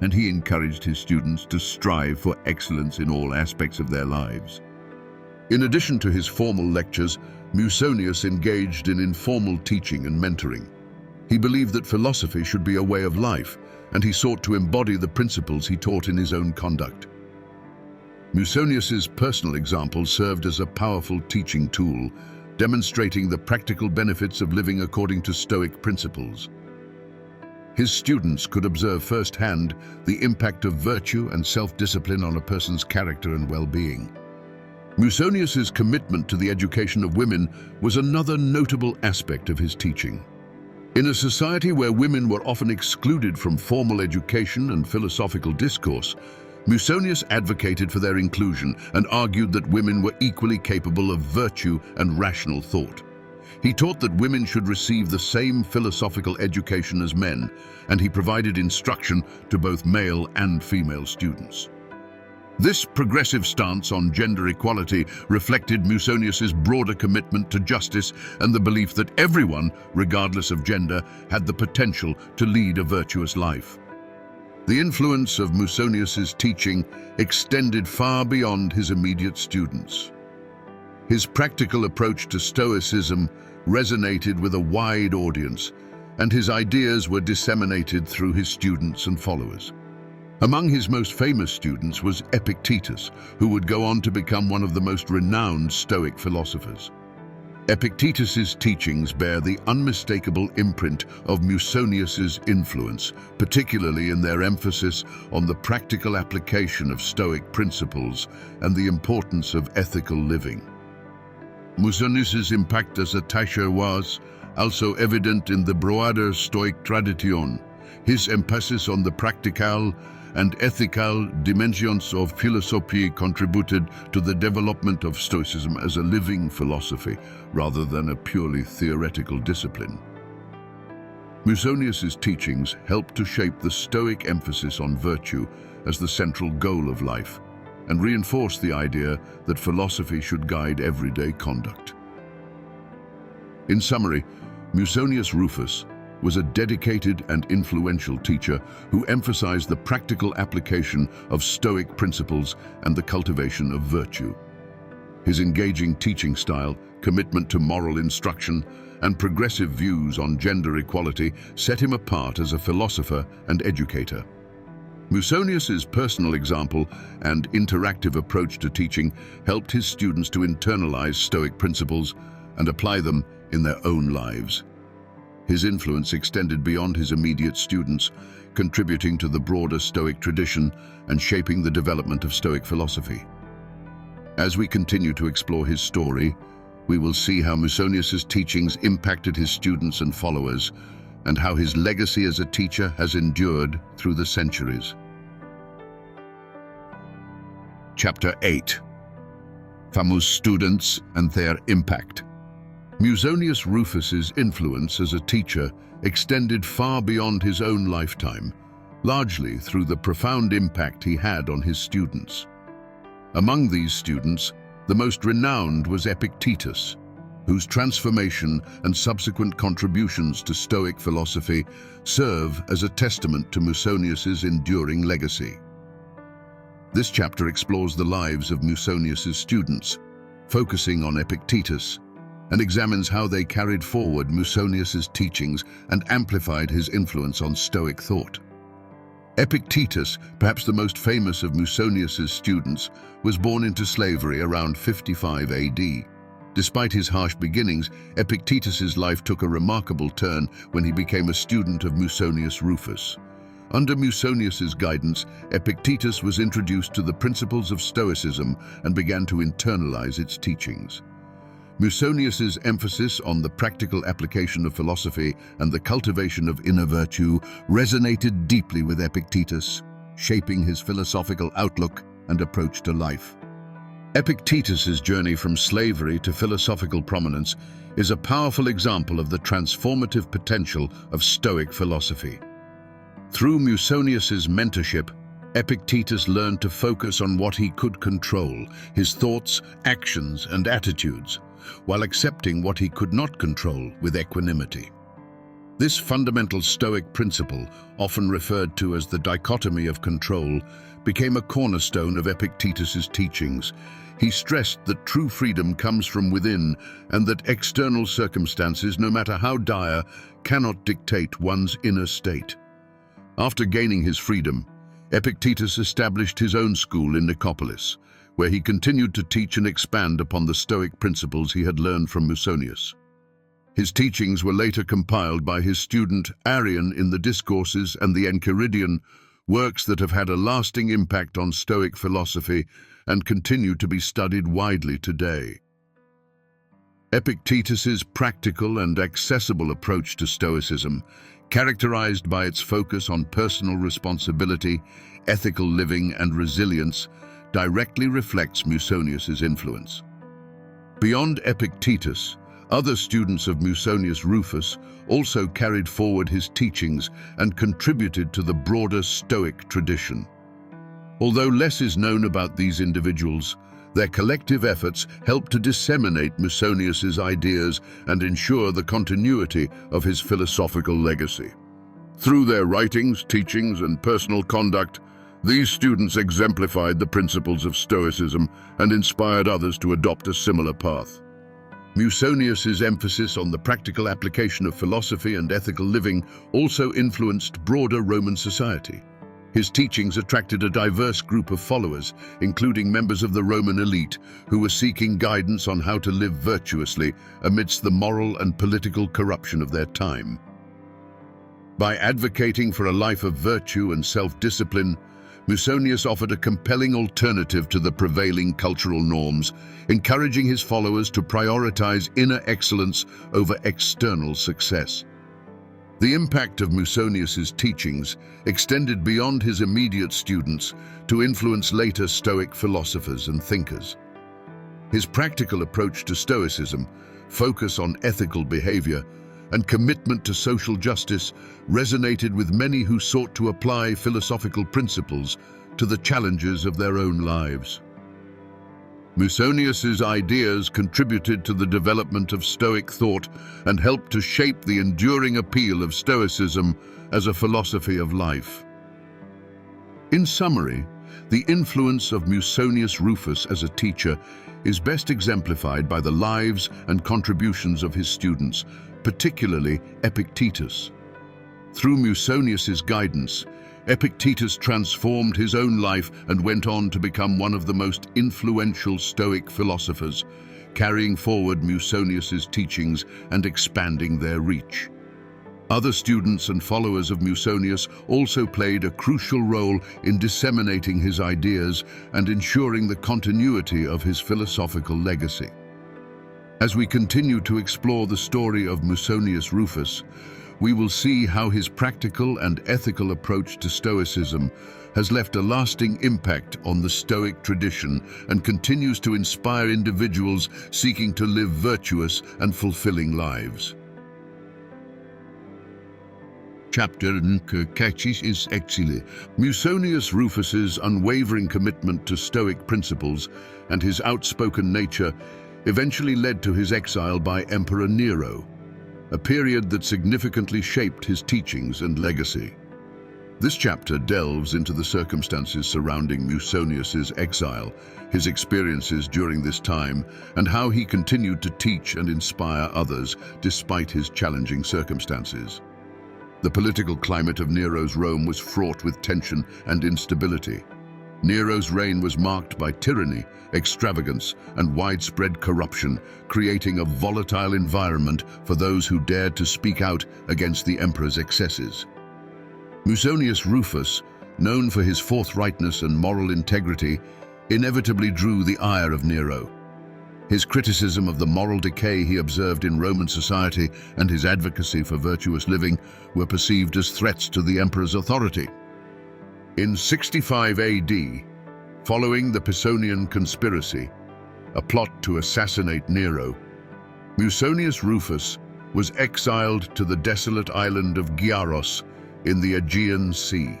and he encouraged his students to strive for excellence in all aspects of their lives. In addition to his formal lectures, Musonius engaged in informal teaching and mentoring. He believed that philosophy should be a way of life, and he sought to embody the principles he taught in his own conduct. Musonius's personal example served as a powerful teaching tool, demonstrating the practical benefits of living according to Stoic principles. His students could observe firsthand the impact of virtue and self-discipline on a person's character and well-being. Musonius's commitment to the education of women was another notable aspect of his teaching. In a society where women were often excluded from formal education and philosophical discourse, Musonius advocated for their inclusion and argued that women were equally capable of virtue and rational thought. He taught that women should receive the same philosophical education as men, and he provided instruction to both male and female students. This progressive stance on gender equality reflected Musonius's broader commitment to justice and the belief that everyone, regardless of gender, had the potential to lead a virtuous life. The influence of Musonius's teaching extended far beyond his immediate students. His practical approach to Stoicism resonated with a wide audience, and his ideas were disseminated through his students and followers. Among his most famous students was Epictetus, who would go on to become one of the most renowned Stoic philosophers. Epictetus's teachings bear the unmistakable imprint of Musonius's influence, particularly in their emphasis on the practical application of Stoic principles and the importance of ethical living. Musonius's impact as a teacher was also evident in the broader Stoic tradition. His emphasis on the practical and ethical dimensions of philosophy contributed to the development of Stoicism as a living philosophy rather than a purely theoretical discipline. Musonius's teachings helped to shape the Stoic emphasis on virtue as the central goal of life and reinforce the idea that philosophy should guide everyday conduct. In summary, Musonius Rufus was a dedicated and influential teacher who emphasized the practical application of Stoic principles and the cultivation of virtue. His engaging teaching style, commitment to moral instruction, and progressive views on gender equality set him apart as a philosopher and educator. Musonius's personal example and interactive approach to teaching helped his students to internalize Stoic principles and apply them in their own lives. His influence extended beyond his immediate students, contributing to the broader Stoic tradition and shaping the development of Stoic philosophy. As we continue to explore his story, we will see how Musonius's teachings impacted his students and followers, and how his legacy as a teacher has endured through the centuries. Chapter 8. Famous Students and Their Impact. Musonius Rufus's influence as a teacher extended far beyond his own lifetime, largely through the profound impact he had on his students. Among these students, the most renowned was Epictetus, whose transformation and subsequent contributions to Stoic philosophy serve as a testament to Musonius's enduring legacy. This chapter explores the lives of Musonius's students, focusing on Epictetus, and examines how they carried forward Musonius's teachings and amplified his influence on Stoic thought. Epictetus, perhaps the most famous of Musonius's students, was born into slavery around 55 AD. Despite his harsh beginnings, Epictetus's life took a remarkable turn when he became a student of Musonius Rufus. Under Musonius's guidance, Epictetus was introduced to the principles of Stoicism and began to internalize its teachings. Musonius's emphasis on the practical application of philosophy and the cultivation of inner virtue resonated deeply with Epictetus, shaping his philosophical outlook and approach to life. Epictetus's journey from slavery to philosophical prominence is a powerful example of the transformative potential of Stoic philosophy. Through Musonius's mentorship, Epictetus learned to focus on what he could control, his thoughts, actions, and attitudes, while accepting what he could not control with equanimity. This fundamental Stoic principle, often referred to as the dichotomy of control, became a cornerstone of Epictetus's teachings. He stressed that true freedom comes from within and that external circumstances, no matter how dire, cannot dictate one's inner state. After gaining his freedom, Epictetus established his own school in Nicopolis, where he continued to teach and expand upon the Stoic principles he had learned from Musonius. His teachings were later compiled by his student Arrian in the Discourses and the Enchiridion, works that have had a lasting impact on Stoic philosophy and continue to be studied widely today. Epictetus's practical and accessible approach to Stoicism, characterized by its focus on personal responsibility, ethical living, and resilience, directly reflects Musonius's influence. Beyond Epictetus, other students of Musonius Rufus also carried forward his teachings and contributed to the broader Stoic tradition. Although less is known about these individuals, their collective efforts helped to disseminate Musonius's ideas and ensure the continuity of his philosophical legacy. Through their writings, teachings, and personal conduct, these students exemplified the principles of Stoicism and inspired others to adopt a similar path. Musonius's emphasis on the practical application of philosophy and ethical living also influenced broader Roman society. His teachings attracted a diverse group of followers, including members of the Roman elite, who were seeking guidance on how to live virtuously amidst the moral and political corruption of their time. By advocating for a life of virtue and self-discipline, Musonius offered a compelling alternative to the prevailing cultural norms, encouraging his followers to prioritize inner excellence over external success. The impact of Musonius's teachings extended beyond his immediate students to influence later Stoic philosophers and thinkers. His practical approach to Stoicism, focus on ethical behavior, and commitment to social justice resonated with many who sought to apply philosophical principles to the challenges of their own lives. Musonius's ideas contributed to the development of Stoic thought and helped to shape the enduring appeal of Stoicism as a philosophy of life. In summary, the influence of Musonius Rufus as a teacher is best exemplified by the lives and contributions of his students, particularly Epictetus. Through Musonius's guidance, Epictetus transformed his own life and went on to become one of the most influential Stoic philosophers, carrying forward Musonius's teachings and expanding their reach. Other students and followers of Musonius also played a crucial role in disseminating his ideas and ensuring the continuity of his philosophical legacy. As we continue to explore the story of Musonius Rufus, we will see how his practical and ethical approach to Stoicism has left a lasting impact on the Stoic tradition and continues to inspire individuals seeking to live virtuous and fulfilling lives. Chapter Catchis is Exile. Musonius Rufus's unwavering commitment to Stoic principles and his outspoken nature eventually led to his exile by Emperor Nero, a period that significantly shaped his teachings and legacy. This chapter delves into the circumstances surrounding Musonius's exile, his experiences during this time, and how he continued to teach and inspire others despite his challenging circumstances. The political climate of Nero's Rome was fraught with tension and instability. Nero's reign was marked by tyranny, extravagance, and widespread corruption, creating a volatile environment for those who dared to speak out against the emperor's excesses. Musonius Rufus, known for his forthrightness and moral integrity, inevitably drew the ire of Nero. His criticism of the moral decay he observed in Roman society and his advocacy for virtuous living were perceived as threats to the emperor's authority. In 65 AD, following the Pisonian conspiracy, a plot to assassinate Nero, Musonius Rufus was exiled to the desolate island of Gyaros in the Aegean Sea.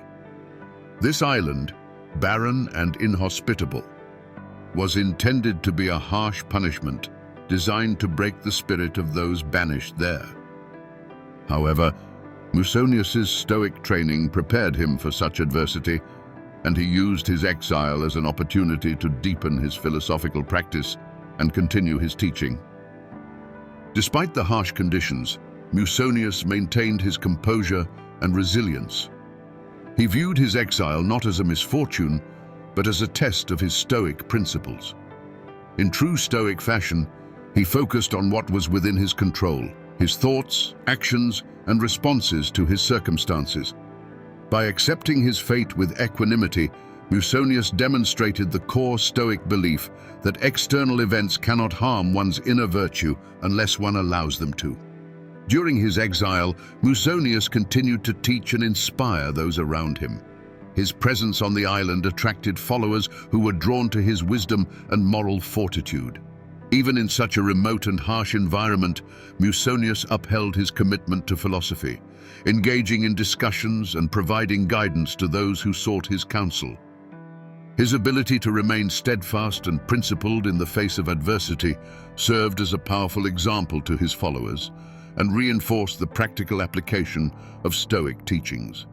This island, barren and inhospitable, was intended to be a harsh punishment designed to break the spirit of those banished there. However, Musonius's Stoic training prepared him for such adversity, and he used his exile as an opportunity to deepen his philosophical practice and continue his teaching. Despite the harsh conditions, Musonius maintained his composure and resilience. He viewed his exile not as a misfortune, but as a test of his Stoic principles. In true Stoic fashion, he focused on what was within his control, his thoughts, actions, and responses to his circumstances. By accepting his fate with equanimity, Musonius demonstrated the core Stoic belief that external events cannot harm one's inner virtue unless one allows them to. During his exile, Musonius continued to teach and inspire those around him. His presence on the island attracted followers who were drawn to his wisdom and moral fortitude. Even in such a remote and harsh environment, Musonius upheld his commitment to philosophy, engaging in discussions and providing guidance to those who sought his counsel. His ability to remain steadfast and principled in the face of adversity served as a powerful example to his followers and reinforced the practical application of Stoic teachings.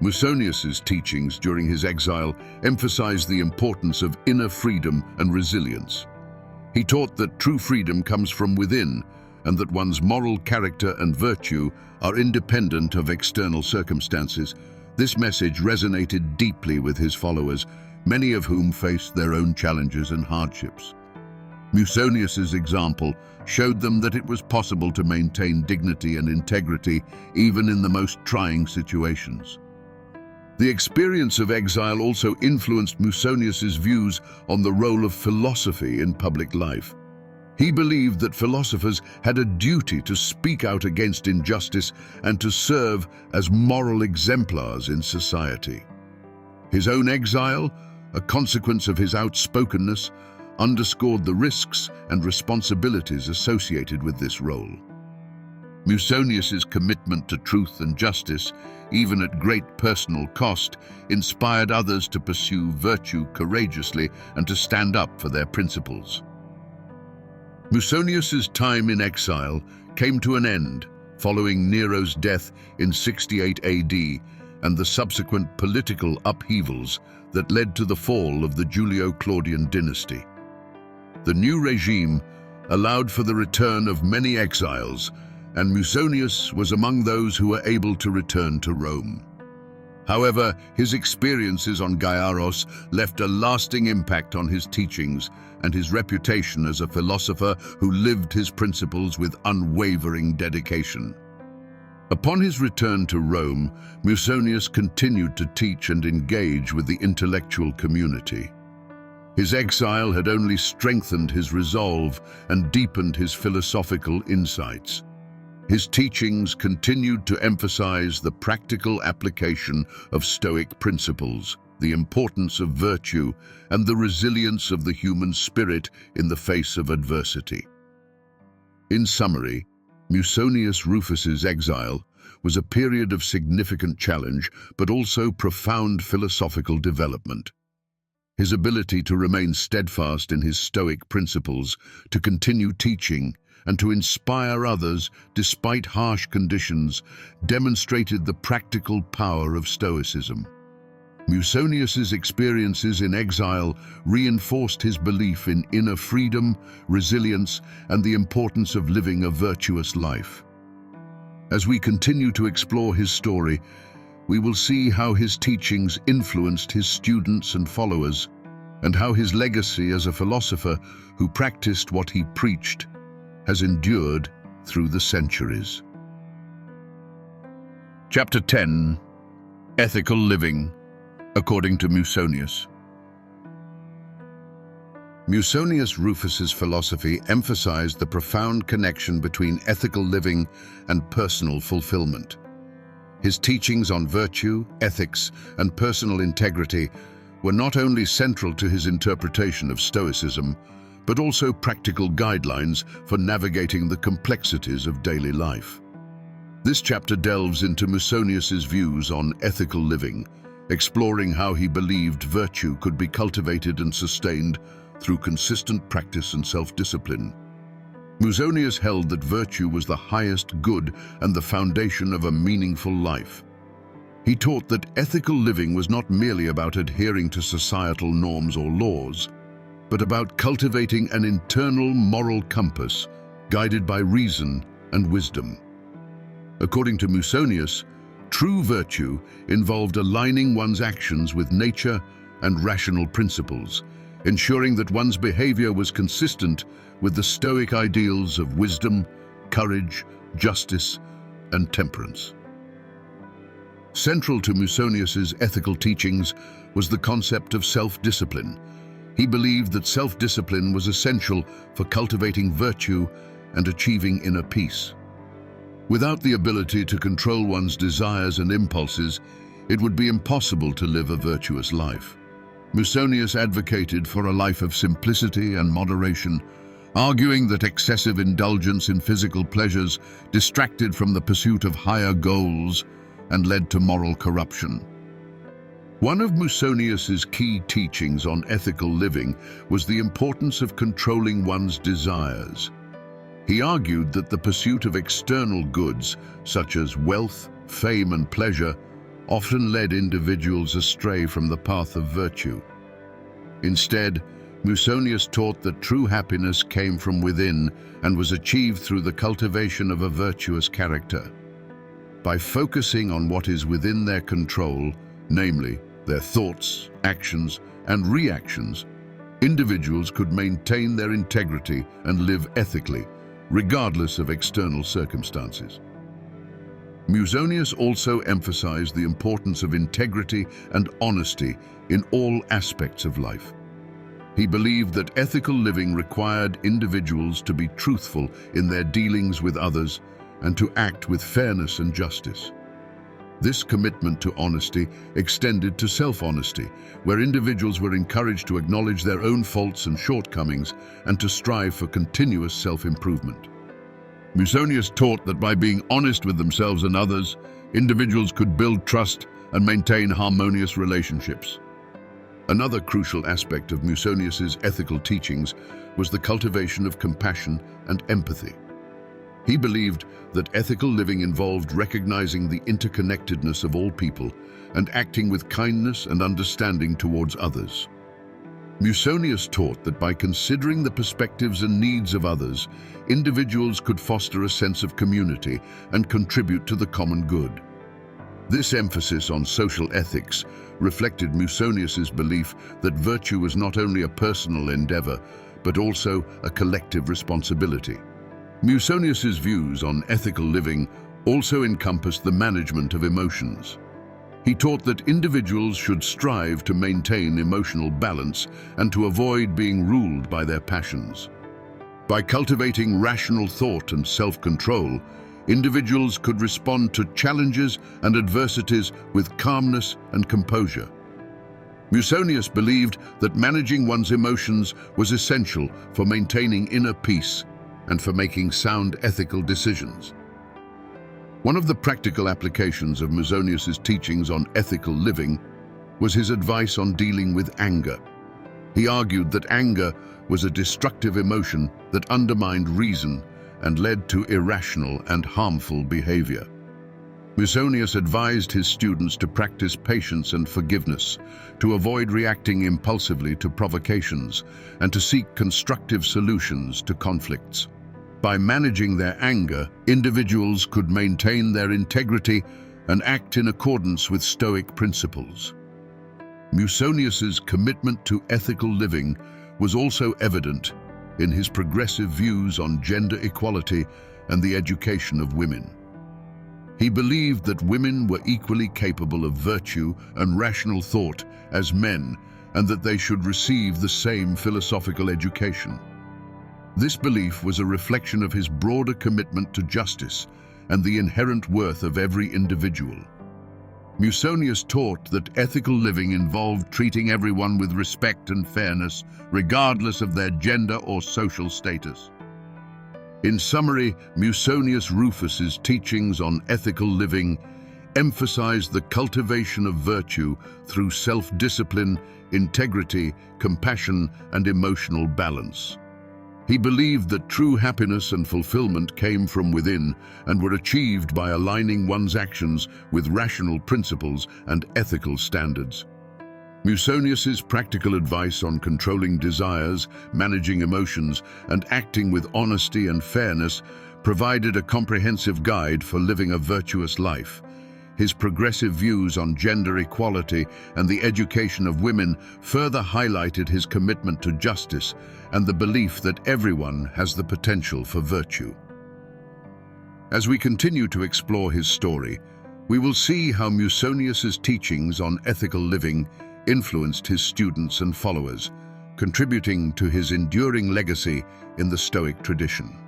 Musonius's teachings during his exile emphasized the importance of inner freedom and resilience. He taught that true freedom comes from within and that one's moral character and virtue are independent of external circumstances. This message resonated deeply with his followers, many of whom faced their own challenges and hardships. Musonius's example showed them that it was possible to maintain dignity and integrity even in the most trying situations. The experience of exile also influenced Musonius's views on the role of philosophy in public life. He believed that philosophers had a duty to speak out against injustice and to serve as moral exemplars in society. His own exile, a consequence of his outspokenness, underscored the risks and responsibilities associated with this role. Musonius's commitment to truth and justice, even at great personal cost, inspired others to pursue virtue courageously and to stand up for their principles. Musonius's time in exile came to an end following Nero's death in 68 AD and the subsequent political upheavals that led to the fall of the Julio-Claudian dynasty. The new regime allowed for the return of many exiles, and Musonius was among those who were able to return to Rome. However, his experiences on Gyarros left a lasting impact on his teachings and his reputation as a philosopher who lived his principles with unwavering dedication. Upon his return to Rome, Musonius continued to teach and engage with the intellectual community. His exile had only strengthened his resolve and deepened his philosophical insights. His teachings continued to emphasize the practical application of Stoic principles, the importance of virtue, and the resilience of the human spirit in the face of adversity. In summary, Musonius Rufus's exile was a period of significant challenge, but also profound philosophical development. His ability to remain steadfast in his Stoic principles, to continue teaching, and to inspire others despite harsh conditions demonstrated the practical power of Stoicism. Musonius's experiences in exile reinforced his belief in inner freedom, resilience, and the importance of living a virtuous life. As we continue to explore his story, we will see how his teachings influenced his students and followers, and how his legacy as a philosopher who practiced what he preached has endured through the centuries. Chapter 10. Ethical Living, according to Musonius. Musonius Rufus's philosophy emphasized the profound connection between ethical living and personal fulfillment. His teachings on virtue, ethics, and personal integrity were not only central to his interpretation of Stoicism, but also practical guidelines for navigating the complexities of daily life. This chapter delves into Musonius's views on ethical living, exploring how he believed virtue could be cultivated and sustained through consistent practice and self-discipline. Musonius held that virtue was the highest good and the foundation of a meaningful life. He taught that ethical living was not merely about adhering to societal norms or laws, but about cultivating an internal moral compass guided by reason and wisdom. According to Musonius, true virtue involved aligning one's actions with nature and rational principles, ensuring that one's behavior was consistent with the Stoic ideals of wisdom, courage, justice, and temperance. Central to Musonius's ethical teachings was the concept of self-discipline. He believed that self-discipline was essential for cultivating virtue and achieving inner peace. Without the ability to control one's desires and impulses, it would be impossible to live a virtuous life. Musonius advocated for a life of simplicity and moderation, arguing that excessive indulgence in physical pleasures distracted from the pursuit of higher goals and led to moral corruption. One of Musonius's key teachings on ethical living was the importance of controlling one's desires. He argued that the pursuit of external goods, such as wealth, fame, and pleasure, often led individuals astray from the path of virtue. Instead, Musonius taught that true happiness came from within and was achieved through the cultivation of a virtuous character. By focusing on what is within their control, namely, their thoughts, actions, and reactions, individuals could maintain their integrity and live ethically, regardless of external circumstances. Musonius also emphasized the importance of integrity and honesty in all aspects of life. He believed that ethical living required individuals to be truthful in their dealings with others and to act with fairness and justice. This commitment to honesty extended to self-honesty, where individuals were encouraged to acknowledge their own faults and shortcomings and to strive for continuous self-improvement. Musonius taught that by being honest with themselves and others, individuals could build trust and maintain harmonious relationships. Another crucial aspect of Musonius's ethical teachings was the cultivation of compassion and empathy. He believed that ethical living involved recognizing the interconnectedness of all people and acting with kindness and understanding towards others. Musonius taught that by considering the perspectives and needs of others, individuals could foster a sense of community and contribute to the common good. This emphasis on social ethics reflected Musonius's belief that virtue was not only a personal endeavor, but also a collective responsibility. Musonius's views on ethical living also encompassed the management of emotions. He taught that individuals should strive to maintain emotional balance and to avoid being ruled by their passions. By cultivating rational thought and self-control, individuals could respond to challenges and adversities with calmness and composure. Musonius believed that managing one's emotions was essential for maintaining inner peace and for making sound ethical decisions. One of the practical applications of Musonius's teachings on ethical living was his advice on dealing with anger. He argued that anger was a destructive emotion that undermined reason and led to irrational and harmful behavior. Musonius advised his students to practice patience and forgiveness, to avoid reacting impulsively to provocations, and to seek constructive solutions to conflicts. By managing their anger, individuals could maintain their integrity and act in accordance with Stoic principles. Musonius's commitment to ethical living was also evident in his progressive views on gender equality and the education of women. He believed that women were equally capable of virtue and rational thought as men, and that they should receive the same philosophical education. This belief was a reflection of his broader commitment to justice and the inherent worth of every individual. Musonius taught that ethical living involved treating everyone with respect and fairness, regardless of their gender or social status. In summary, Musonius Rufus's teachings on ethical living emphasized the cultivation of virtue through self-discipline, integrity, compassion, and emotional balance. He believed that true happiness and fulfillment came from within and were achieved by aligning one's actions with rational principles and ethical standards. Musonius's practical advice on controlling desires, managing emotions, and acting with honesty and fairness provided a comprehensive guide for living a virtuous life. His progressive views on gender equality and the education of women further highlighted his commitment to justice and the belief that everyone has the potential for virtue. As we continue to explore his story, we will see how Musonius's teachings on ethical living influenced his students and followers, contributing to his enduring legacy in the Stoic tradition.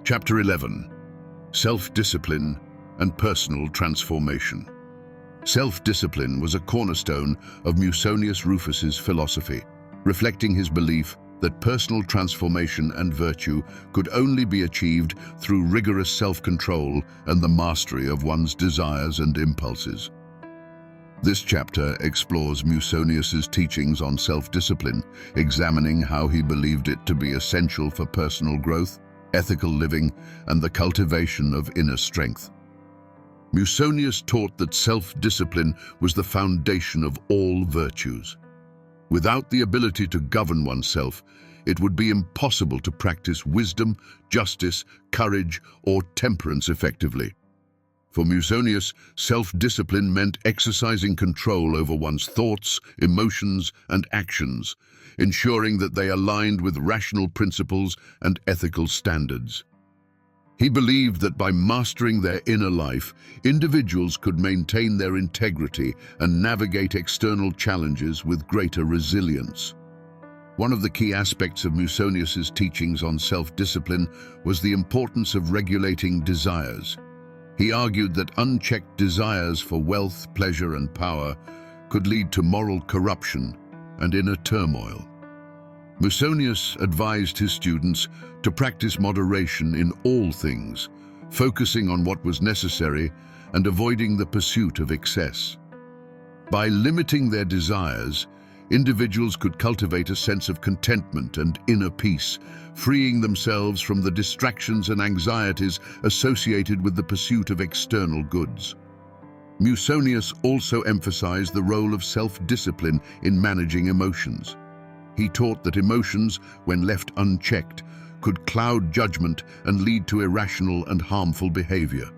Chapter 11. Self-discipline and personal transformation. Self-discipline was a cornerstone of Musonius Rufus's philosophy, reflecting his belief that personal transformation and virtue could only be achieved through rigorous self-control and the mastery of one's desires and impulses. This chapter explores Musonius's teachings on self-discipline, examining how he believed it to be essential for personal growth, ethical living, and the cultivation of inner strength. Musonius taught that self-discipline was the foundation of all virtues. Without the ability to govern oneself, it would be impossible to practice wisdom, justice, courage, or temperance effectively. For Musonius, self-discipline meant exercising control over one's thoughts, emotions, and actions, ensuring that they aligned with rational principles and ethical standards. He believed that by mastering their inner life, individuals could maintain their integrity and navigate external challenges with greater resilience. One of the key aspects of Musonius's teachings on self-discipline was the importance of regulating desires. He argued that unchecked desires for wealth, pleasure, and power could lead to moral corruption and inner turmoil. Musonius advised his students to practice moderation in all things, focusing on what was necessary and avoiding the pursuit of excess. By limiting their desires, individuals could cultivate a sense of contentment and inner peace, freeing themselves from the distractions and anxieties associated with the pursuit of external goods. Musonius also emphasized the role of self-discipline in managing emotions. He taught that emotions, when left unchecked, could cloud judgment and lead to irrational and harmful behavior.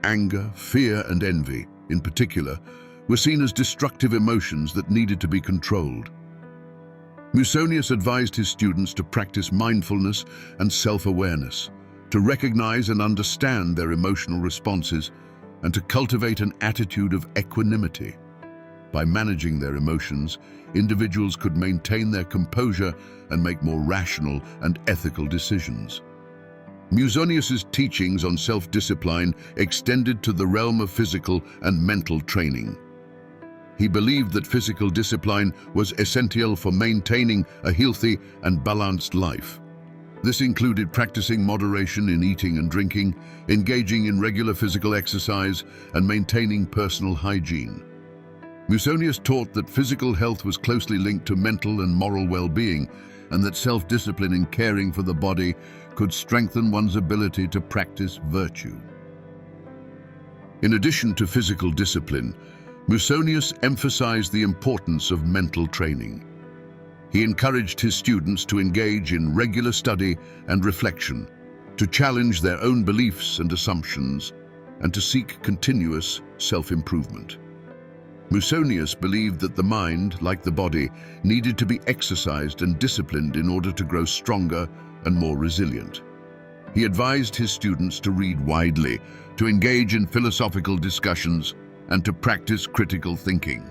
Anger, fear, and envy, in particular, were seen as destructive emotions that needed to be controlled. Musonius advised his students to practice mindfulness and self-awareness, to recognize and understand their emotional responses, and to cultivate an attitude of equanimity. By managing their emotions, individuals could maintain their composure and make more rational and ethical decisions. Musonius's teachings on self-discipline extended to the realm of physical and mental training. He believed that physical discipline was essential for maintaining a healthy and balanced life. This included practicing moderation in eating and drinking, engaging in regular physical exercise, and maintaining personal hygiene. Musonius taught that physical health was closely linked to mental and moral well-being, and that self-discipline in caring for the body could strengthen one's ability to practice virtue. In addition to physical discipline, Musonius emphasized the importance of mental training. He encouraged his students to engage in regular study and reflection, to challenge their own beliefs and assumptions, and to seek continuous self-improvement. Musonius believed that the mind, like the body, needed to be exercised and disciplined in order to grow stronger and more resilient. He advised his students to read widely, to engage in philosophical discussions, and to practice critical thinking.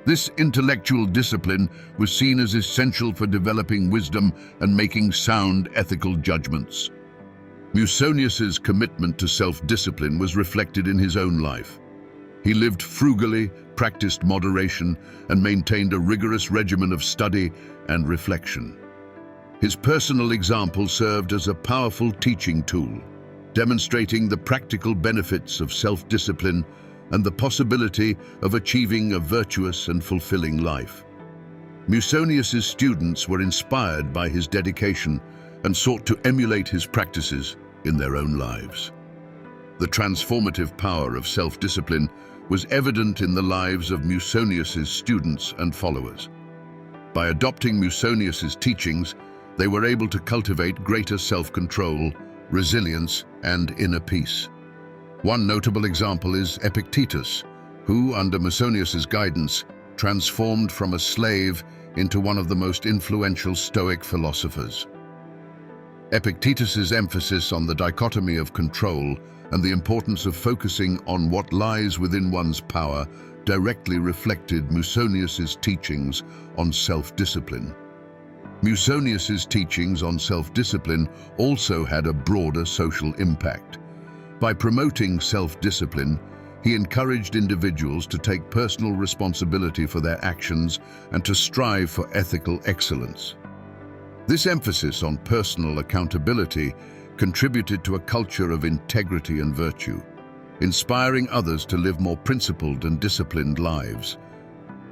This intellectual discipline was seen as essential for developing wisdom and making sound ethical judgments. Musonius's commitment to self-discipline was reflected in his own life. He lived frugally, practiced moderation, and maintained a rigorous regimen of study and reflection. His personal example served as a powerful teaching tool, demonstrating the practical benefits of self-discipline and the possibility of achieving a virtuous and fulfilling life. Musonius's students were inspired by his dedication and sought to emulate his practices in their own lives. The transformative power of self-discipline was evident in the lives of Musonius's students and followers. By adopting Musonius's teachings, they were able to cultivate greater self-control, resilience, and inner peace. One notable example is Epictetus, who, under Musonius's guidance, transformed from a slave into one of the most influential Stoic philosophers. Epictetus's emphasis on the dichotomy of control and the importance of focusing on what lies within one's power directly reflected Musonius's teachings on self-discipline. Musonius's teachings on self-discipline also had a broader social impact. By promoting self-discipline, he encouraged individuals to take personal responsibility for their actions and to strive for ethical excellence. This emphasis on personal accountability contributed to a culture of integrity and virtue, inspiring others to live more principled and disciplined lives.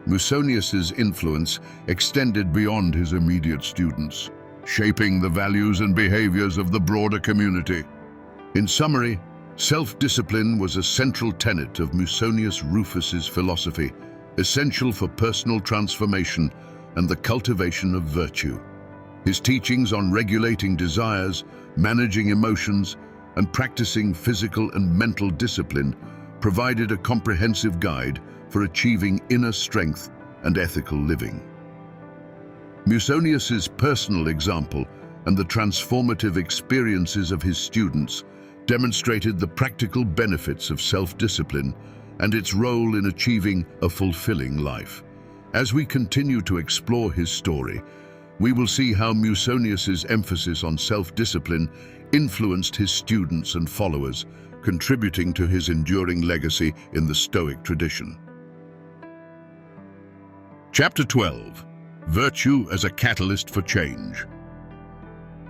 Musonius's influence extended beyond his immediate students, shaping the values and behaviors of the broader community. In summary, self-discipline was a central tenet of Musonius Rufus's philosophy, essential for personal transformation and the cultivation of virtue. His teachings on regulating desires, managing emotions, and practicing physical and mental discipline provided a comprehensive guide for achieving inner strength and ethical living. Musonius's personal example and the transformative experiences of his students demonstrated the practical benefits of self-discipline and its role in achieving a fulfilling life. As we continue to explore his story, we will see how Musonius's emphasis on self-discipline influenced his students and followers, contributing to his enduring legacy in the Stoic tradition. Chapter 12. Virtue as a Catalyst for Change.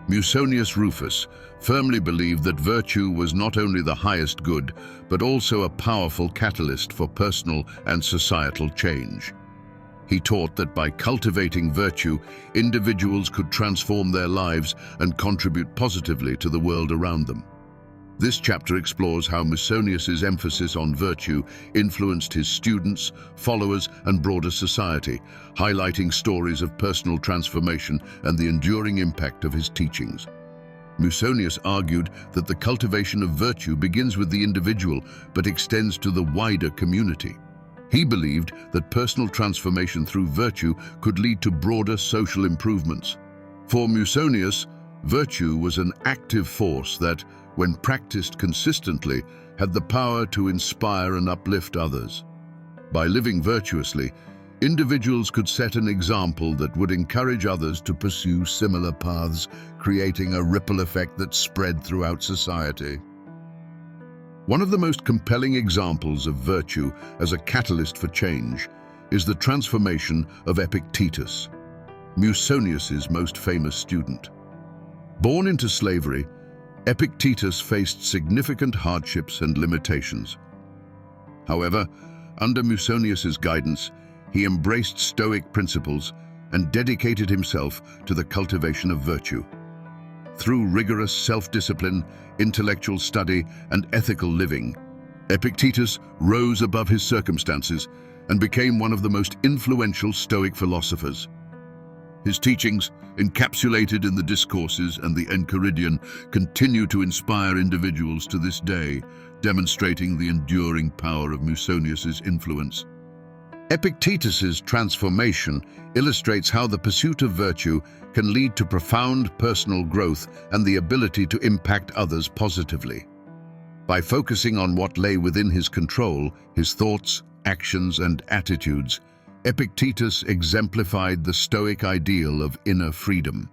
Musonius Rufus firmly believed that virtue was not only the highest good, but also a powerful catalyst for personal and societal change. He taught that by cultivating virtue, individuals could transform their lives and contribute positively to the world around them. This chapter explores how Musonius's emphasis on virtue influenced his students, followers, and broader society, highlighting stories of personal transformation and the enduring impact of his teachings. Musonius argued that the cultivation of virtue begins with the individual but extends to the wider community. He believed that personal transformation through virtue could lead to broader social improvements. For Musonius, virtue was an active force that, when practiced consistently, had the power to inspire and uplift others. By living virtuously, individuals could set an example that would encourage others to pursue similar paths, creating a ripple effect that spread throughout society. One of the most compelling examples of virtue as a catalyst for change is the transformation of Epictetus, Musonius's most famous student. Born into slavery, Epictetus faced significant hardships and limitations. However, under Musonius's guidance, he embraced Stoic principles and dedicated himself to the cultivation of virtue. Through rigorous self-discipline, intellectual study, and ethical living, Epictetus rose above his circumstances and became one of the most influential Stoic philosophers. His teachings, encapsulated in the Discourses and the Enchiridion, continue to inspire individuals to this day, demonstrating the enduring power of Musonius's influence. Epictetus's transformation illustrates how the pursuit of virtue can lead to profound personal growth and the ability to impact others positively. By focusing on what lay within his control, his thoughts, actions, and attitudes, Epictetus exemplified the Stoic ideal of inner freedom.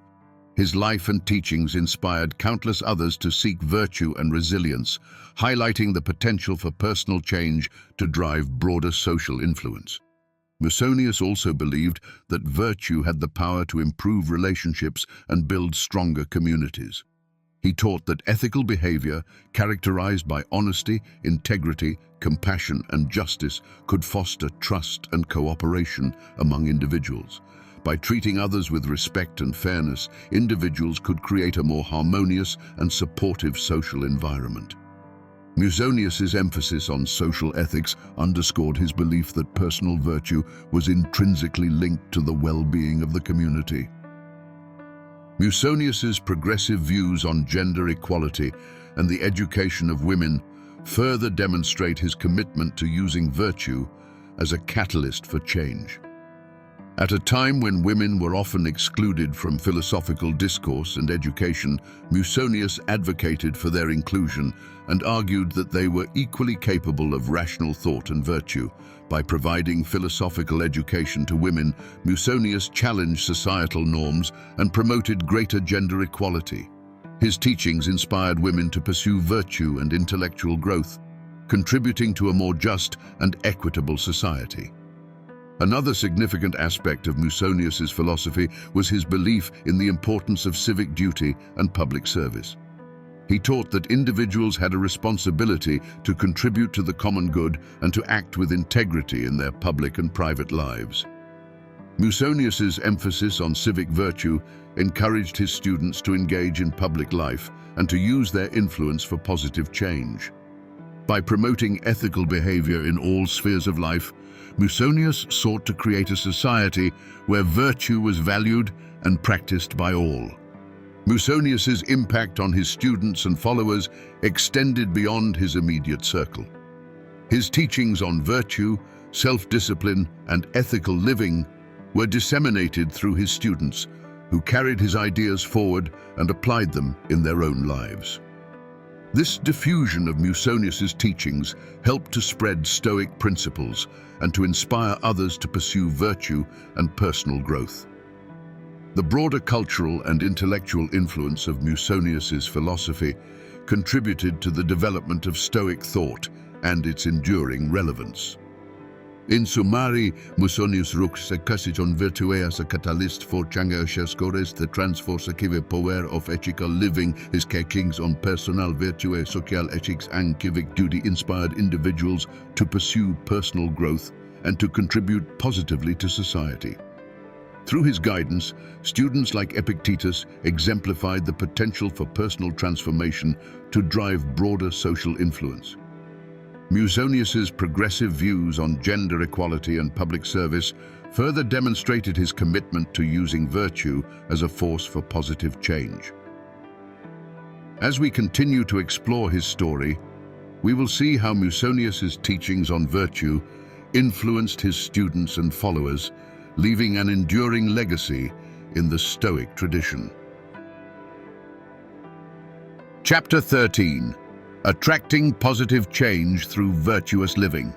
His life and teachings inspired countless others to seek virtue and resilience, highlighting the potential for personal change to drive broader social influence. Musonius also believed that virtue had the power to improve relationships and build stronger communities. He taught that ethical behavior, characterized by honesty, integrity, compassion, and justice, could foster trust and cooperation among individuals. By treating others with respect and fairness, individuals could create a more harmonious and supportive social environment. Musonius's emphasis on social ethics underscored his belief that personal virtue was intrinsically linked to the well-being of the community. Musonius's progressive views on gender equality and the education of women further demonstrate his commitment to using virtue as a catalyst for change. At a time when women were often excluded from philosophical discourse and education, Musonius advocated for their inclusion and argued that they were equally capable of rational thought and virtue. By providing philosophical education to women, Musonius challenged societal norms and promoted greater gender equality. His teachings inspired women to pursue virtue and intellectual growth, contributing to a more just and equitable society. Another significant aspect of Musonius's philosophy was his belief in the importance of civic duty and public service. He taught that individuals had a responsibility to contribute to the common good and to act with integrity in their public and private lives. Musonius's emphasis on civic virtue encouraged his students to engage in public life and to use their influence for positive change. By promoting ethical behavior in all spheres of life, Musonius sought to create a society where virtue was valued and practiced by all. Musonius's impact on his students and followers extended beyond his immediate circle. His teachings on virtue, self-discipline, and ethical living were disseminated through his students, who carried his ideas forward and applied them in their own lives. This diffusion of Musonius's teachings helped to spread Stoic principles and to inspire others to pursue virtue and personal growth. The broader cultural and intellectual influence of Musonius's philosophy contributed to the development of Stoic thought and its enduring relevance. In summary, Musonius Rufus on virtue as a catalyst for change scores the transformative power of ethical living. His teachings on personal virtue, social ethics and civic duty inspired individuals to pursue personal growth and to contribute positively to society. Through his guidance, students like Epictetus exemplified the potential for personal transformation to drive broader social influence. Musonius's progressive views on gender equality and public service further demonstrated his commitment to using virtue as a force for positive change. As we continue to explore his story, we will see how Musonius's teachings on virtue influenced his students and followers, leaving an enduring legacy in the Stoic tradition. Chapter 13. Attracting positive change through virtuous living.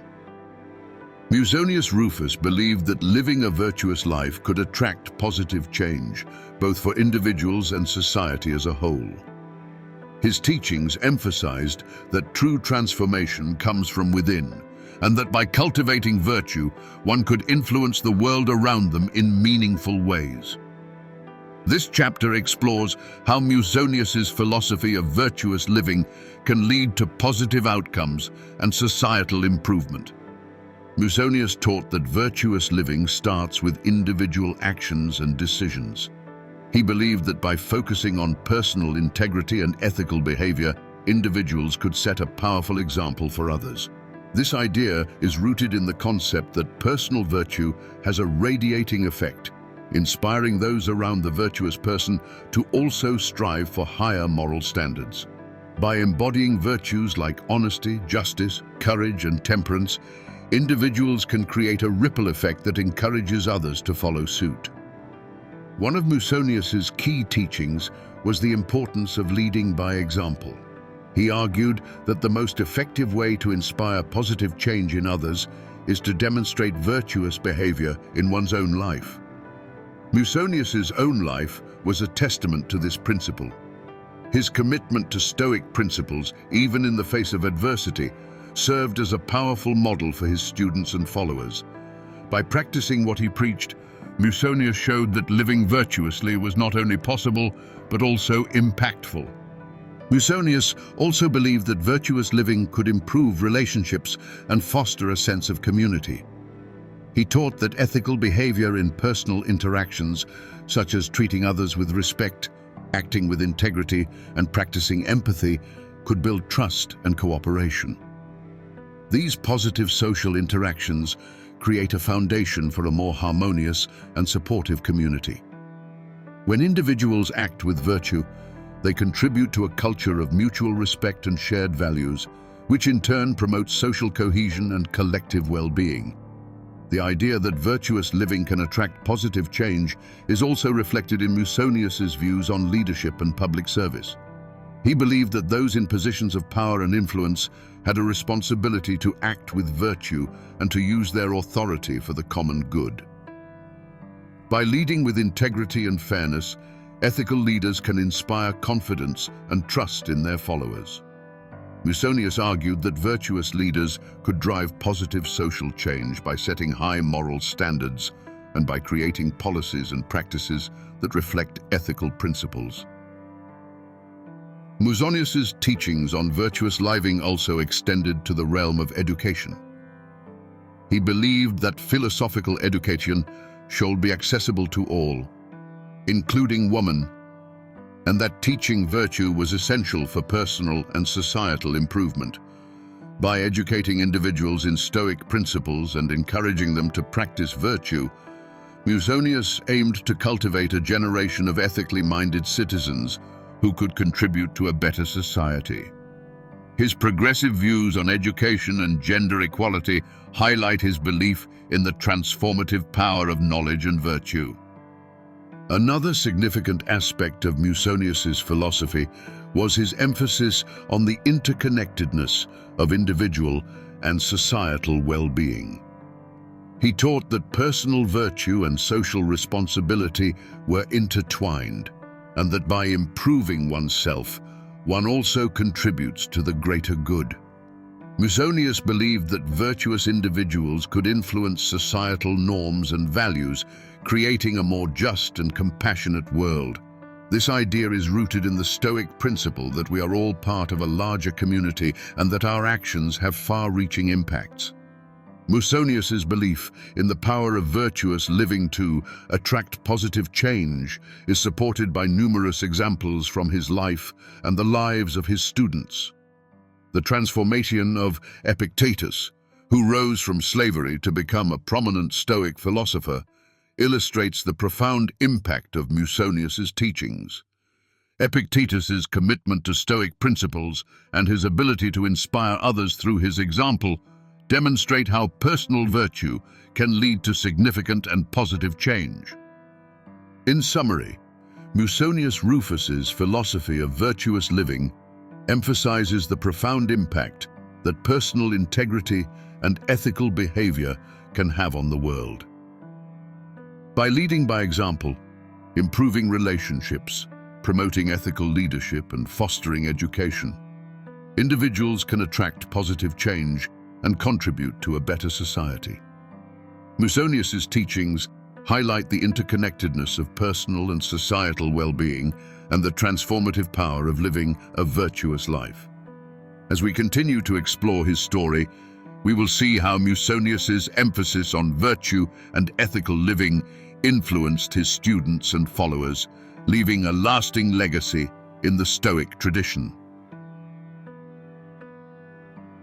Musonius Rufus believed that living a virtuous life could attract positive change, both for individuals and society as a whole. His teachings emphasized that true transformation comes from within, and that by cultivating virtue, one could influence the world around them in meaningful ways. This chapter explores how Musonius's philosophy of virtuous living can lead to positive outcomes and societal improvement. Musonius taught that virtuous living starts with individual actions and decisions. He believed that by focusing on personal integrity and ethical behavior, individuals could set a powerful example for others. This idea is rooted in the concept that personal virtue has a radiating effect, inspiring those around the virtuous person to also strive for higher moral standards. By embodying virtues like honesty, justice, courage, and temperance, individuals can create a ripple effect that encourages others to follow suit. One of Musonius's key teachings was the importance of leading by example. He argued that the most effective way to inspire positive change in others is to demonstrate virtuous behavior in one's own life. Musonius's own life was a testament to this principle. His commitment to Stoic principles, even in the face of adversity, served as a powerful model for his students and followers. By practicing what he preached, Musonius showed that living virtuously was not only possible, but also impactful. Musonius also believed that virtuous living could improve relationships and foster a sense of community. He taught that ethical behavior in personal interactions, such as treating others with respect, acting with integrity, and practicing empathy, could build trust and cooperation. These positive social interactions create a foundation for a more harmonious and supportive community. When individuals act with virtue, they contribute to a culture of mutual respect and shared values, which in turn promotes social cohesion and collective well-being. The idea that virtuous living can attract positive change is also reflected in Musonius's views on leadership and public service. He believed that those in positions of power and influence had a responsibility to act with virtue and to use their authority for the common good. By leading with integrity and fairness, ethical leaders can inspire confidence and trust in their followers. Musonius argued that virtuous leaders could drive positive social change by setting high moral standards and by creating policies and practices that reflect ethical principles. Musonius's teachings on virtuous living also extended to the realm of education. He believed that philosophical education should be accessible to all, including women, and that teaching virtue was essential for personal and societal improvement. By educating individuals in Stoic principles and encouraging them to practice virtue, Musonius aimed to cultivate a generation of ethically minded citizens who could contribute to a better society. His progressive views on education and gender equality highlight his belief in the transformative power of knowledge and virtue. Another significant aspect of Musonius's philosophy was his emphasis on the interconnectedness of individual and societal well-being. He taught that personal virtue and social responsibility were intertwined, and that by improving oneself, one also contributes to the greater good. Musonius believed that virtuous individuals could influence societal norms and values, creating a more just and compassionate world. This idea is rooted in the Stoic principle that we are all part of a larger community and that our actions have far-reaching impacts. Musonius's belief in the power of virtuous living to attract positive change is supported by numerous examples from his life and the lives of his students. The transformation of Epictetus, who rose from slavery to become a prominent Stoic philosopher, illustrates the profound impact of Musonius's teachings. Epictetus's commitment to Stoic principles and his ability to inspire others through his example demonstrate how personal virtue can lead to significant and positive change. In summary, Musonius Rufus's philosophy of virtuous living emphasizes the profound impact that personal integrity and ethical behavior can have on the world. By leading by example, improving relationships, promoting ethical leadership, and fostering education, individuals can attract positive change and contribute to a better society. Musonius's teachings highlight the interconnectedness of personal and societal well-being and the transformative power of living a virtuous life. As we continue to explore his story, we will see how Musonius's emphasis on virtue and ethical living influenced his students and followers, leaving a lasting legacy in the Stoic tradition.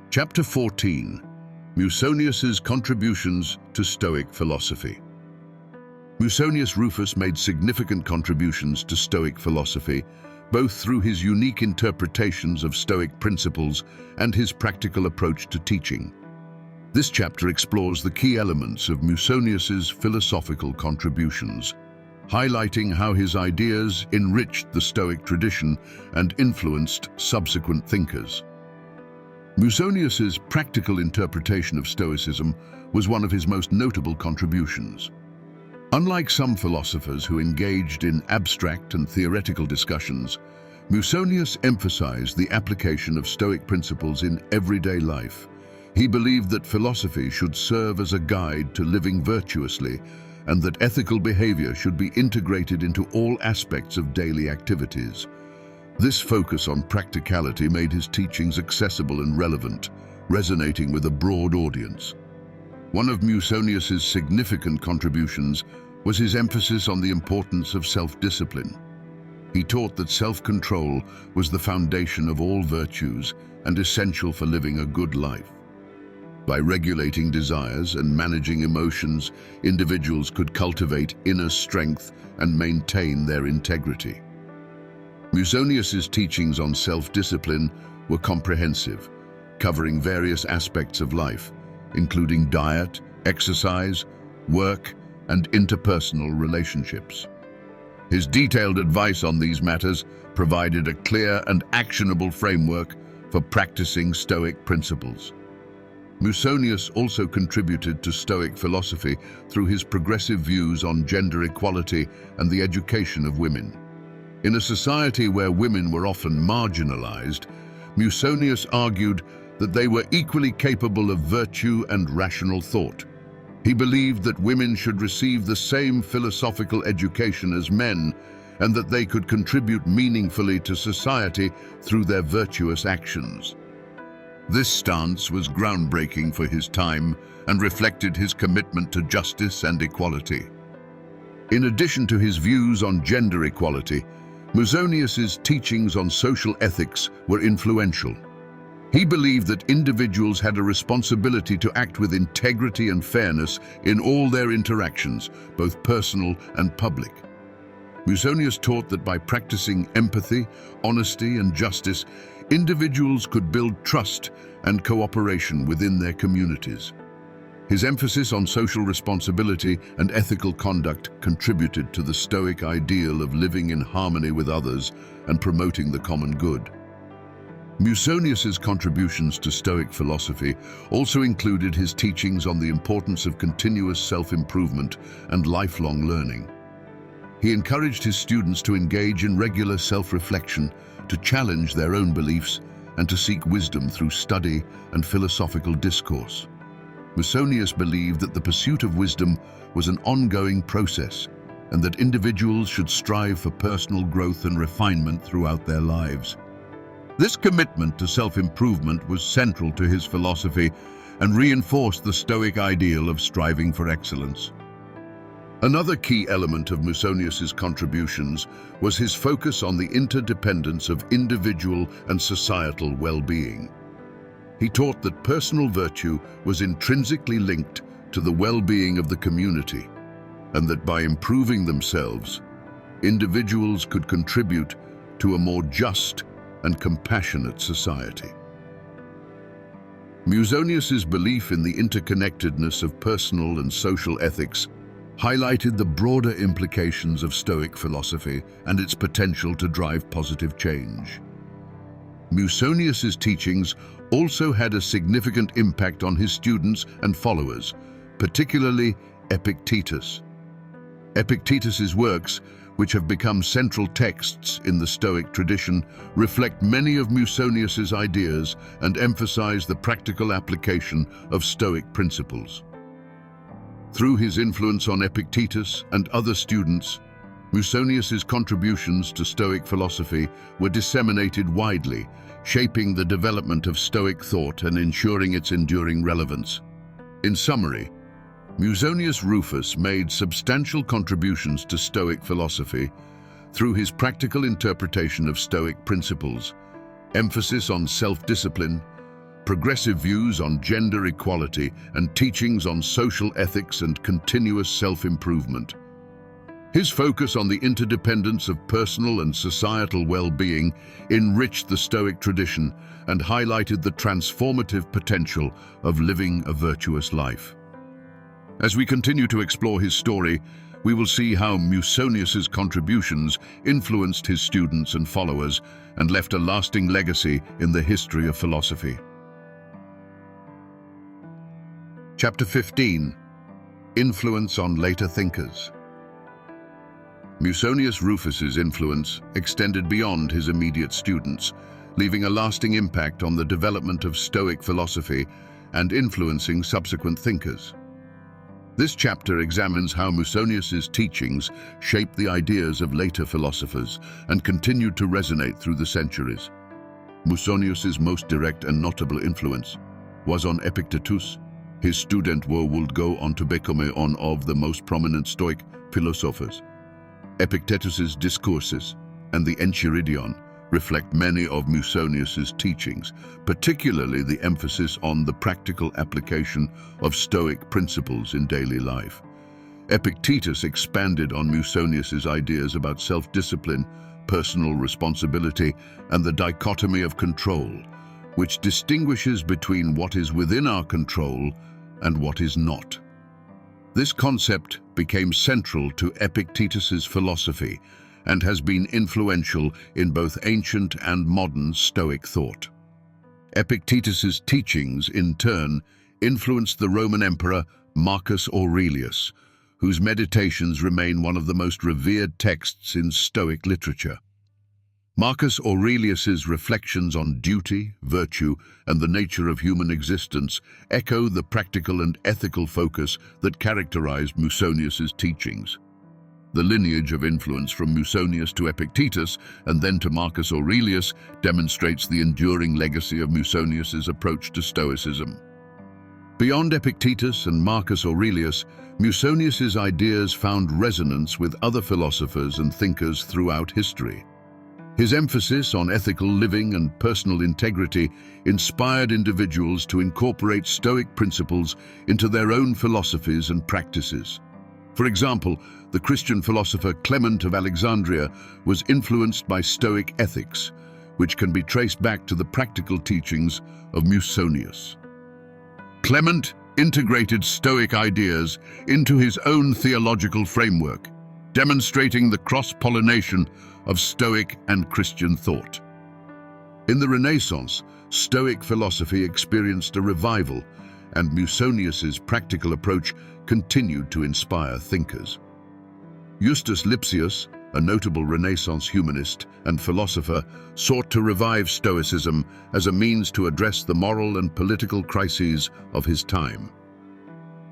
Chapter 14. Musonius's contributions to Stoic philosophy. Musonius Rufus made significant contributions to Stoic philosophy, both through his unique interpretations of Stoic principles and his practical approach to teaching. This chapter explores the key elements of Musonius's philosophical contributions, highlighting how his ideas enriched the Stoic tradition and influenced subsequent thinkers. Musonius's practical interpretation of Stoicism was one of his most notable contributions. Unlike some philosophers who engaged in abstract and theoretical discussions, Musonius emphasized the application of Stoic principles in everyday life. He believed that philosophy should serve as a guide to living virtuously and that ethical behavior should be integrated into all aspects of daily activities. This focus on practicality made his teachings accessible and relevant, resonating with a broad audience. One of Musonius's significant contributions was his emphasis on the importance of self-discipline. He taught that self-control was the foundation of all virtues and essential for living a good life. By regulating desires and managing emotions, individuals could cultivate inner strength and maintain their integrity. Musonius's teachings on self-discipline were comprehensive, covering various aspects of life, including diet, exercise, work, and interpersonal relationships. His detailed advice on these matters provided a clear and actionable framework for practicing Stoic principles. Musonius also contributed to Stoic philosophy through his progressive views on gender equality and the education of women. In a society where women were often marginalized, Musonius argued that they were equally capable of virtue and rational thought. He believed that women should receive the same philosophical education as men and that they could contribute meaningfully to society through their virtuous actions. This stance was groundbreaking for his time and reflected his commitment to justice and equality. In addition to his views on gender equality, Musonius's teachings on social ethics were influential. He believed that individuals had a responsibility to act with integrity and fairness in all their interactions, both personal and public. Musonius taught that by practicing empathy, honesty, and justice, individuals could build trust and cooperation within their communities. His emphasis on social responsibility and ethical conduct contributed to the Stoic ideal of living in harmony with others and promoting the common good. Musonius's contributions to Stoic philosophy also included his teachings on the importance of continuous self-improvement and lifelong learning. He encouraged his students to engage in regular self-reflection, to challenge their own beliefs, and to seek wisdom through study and philosophical discourse. Musonius believed that the pursuit of wisdom was an ongoing process, and that individuals should strive for personal growth and refinement throughout their lives. This commitment to self-improvement was central to his philosophy and reinforced the Stoic ideal of striving for excellence. Another key element of Musonius's contributions was his focus on the interdependence of individual and societal well-being. He taught that personal virtue was intrinsically linked to the well-being of the community, and that by improving themselves, individuals could contribute to a more just and compassionate society. Musonius's belief in the interconnectedness of personal and social ethics highlighted the broader implications of Stoic philosophy and its potential to drive positive change. Musonius's teachings also had a significant impact on his students and followers, particularly Epictetus. Epictetus's works, which have become central texts in the Stoic tradition, reflect many of Musonius's ideas and emphasize the practical application of Stoic principles. Through his influence on Epictetus and other students, Musonius's contributions to Stoic philosophy were disseminated widely, shaping the development of Stoic thought and ensuring its enduring relevance. In summary, Musonius Rufus made substantial contributions to Stoic philosophy through his practical interpretation of Stoic principles, emphasis on self-discipline, progressive views on gender equality, and teachings on social ethics and continuous self-improvement. His focus on the interdependence of personal and societal well-being enriched the Stoic tradition and highlighted the transformative potential of living a virtuous life. As we continue to explore his story, we will see how Musonius's contributions influenced his students and followers and left a lasting legacy in the history of philosophy. Chapter 15. Influence on later thinkers. Musonius Rufus's influence extended beyond his immediate students, leaving a lasting impact on the development of Stoic philosophy and influencing subsequent thinkers. This chapter examines how Musonius's teachings shaped the ideas of later philosophers and continued to resonate through the centuries. Musonius's most direct and notable influence was on Epictetus. His student would go on to become one of the most prominent Stoic philosophers. Epictetus's discourses and the Enchiridion reflect many of Musonius's teachings, particularly the emphasis on the practical application of Stoic principles in daily life. Epictetus expanded on Musonius's ideas about self-discipline, personal responsibility, and the dichotomy of control, which distinguishes between what is within our control and what is not. This concept became central to Epictetus's philosophy and has been influential in both ancient and modern Stoic thought. Epictetus's teachings, in turn, influenced the Roman Emperor Marcus Aurelius, whose Meditations remain one of the most revered texts in Stoic literature. Marcus Aurelius's reflections on duty, virtue, and the nature of human existence echo the practical and ethical focus that characterized Musonius's teachings. The lineage of influence from Musonius to Epictetus and then to Marcus Aurelius demonstrates the enduring legacy of Musonius's approach to Stoicism. Beyond Epictetus and Marcus Aurelius, Musonius's ideas found resonance with other philosophers and thinkers throughout history. His emphasis on ethical living and personal integrity inspired individuals to incorporate Stoic principles into their own philosophies and practices. For example, the Christian philosopher Clement of Alexandria was influenced by Stoic ethics, which can be traced back to the practical teachings of Musonius. Clement integrated Stoic ideas into his own theological framework, demonstrating the cross-pollination of Stoic and Christian thought. In the Renaissance, Stoic philosophy experienced a revival, and Musonius's practical approach continued to inspire thinkers. Justus Lipsius, a notable Renaissance humanist and philosopher, sought to revive Stoicism as a means to address the moral and political crises of his time.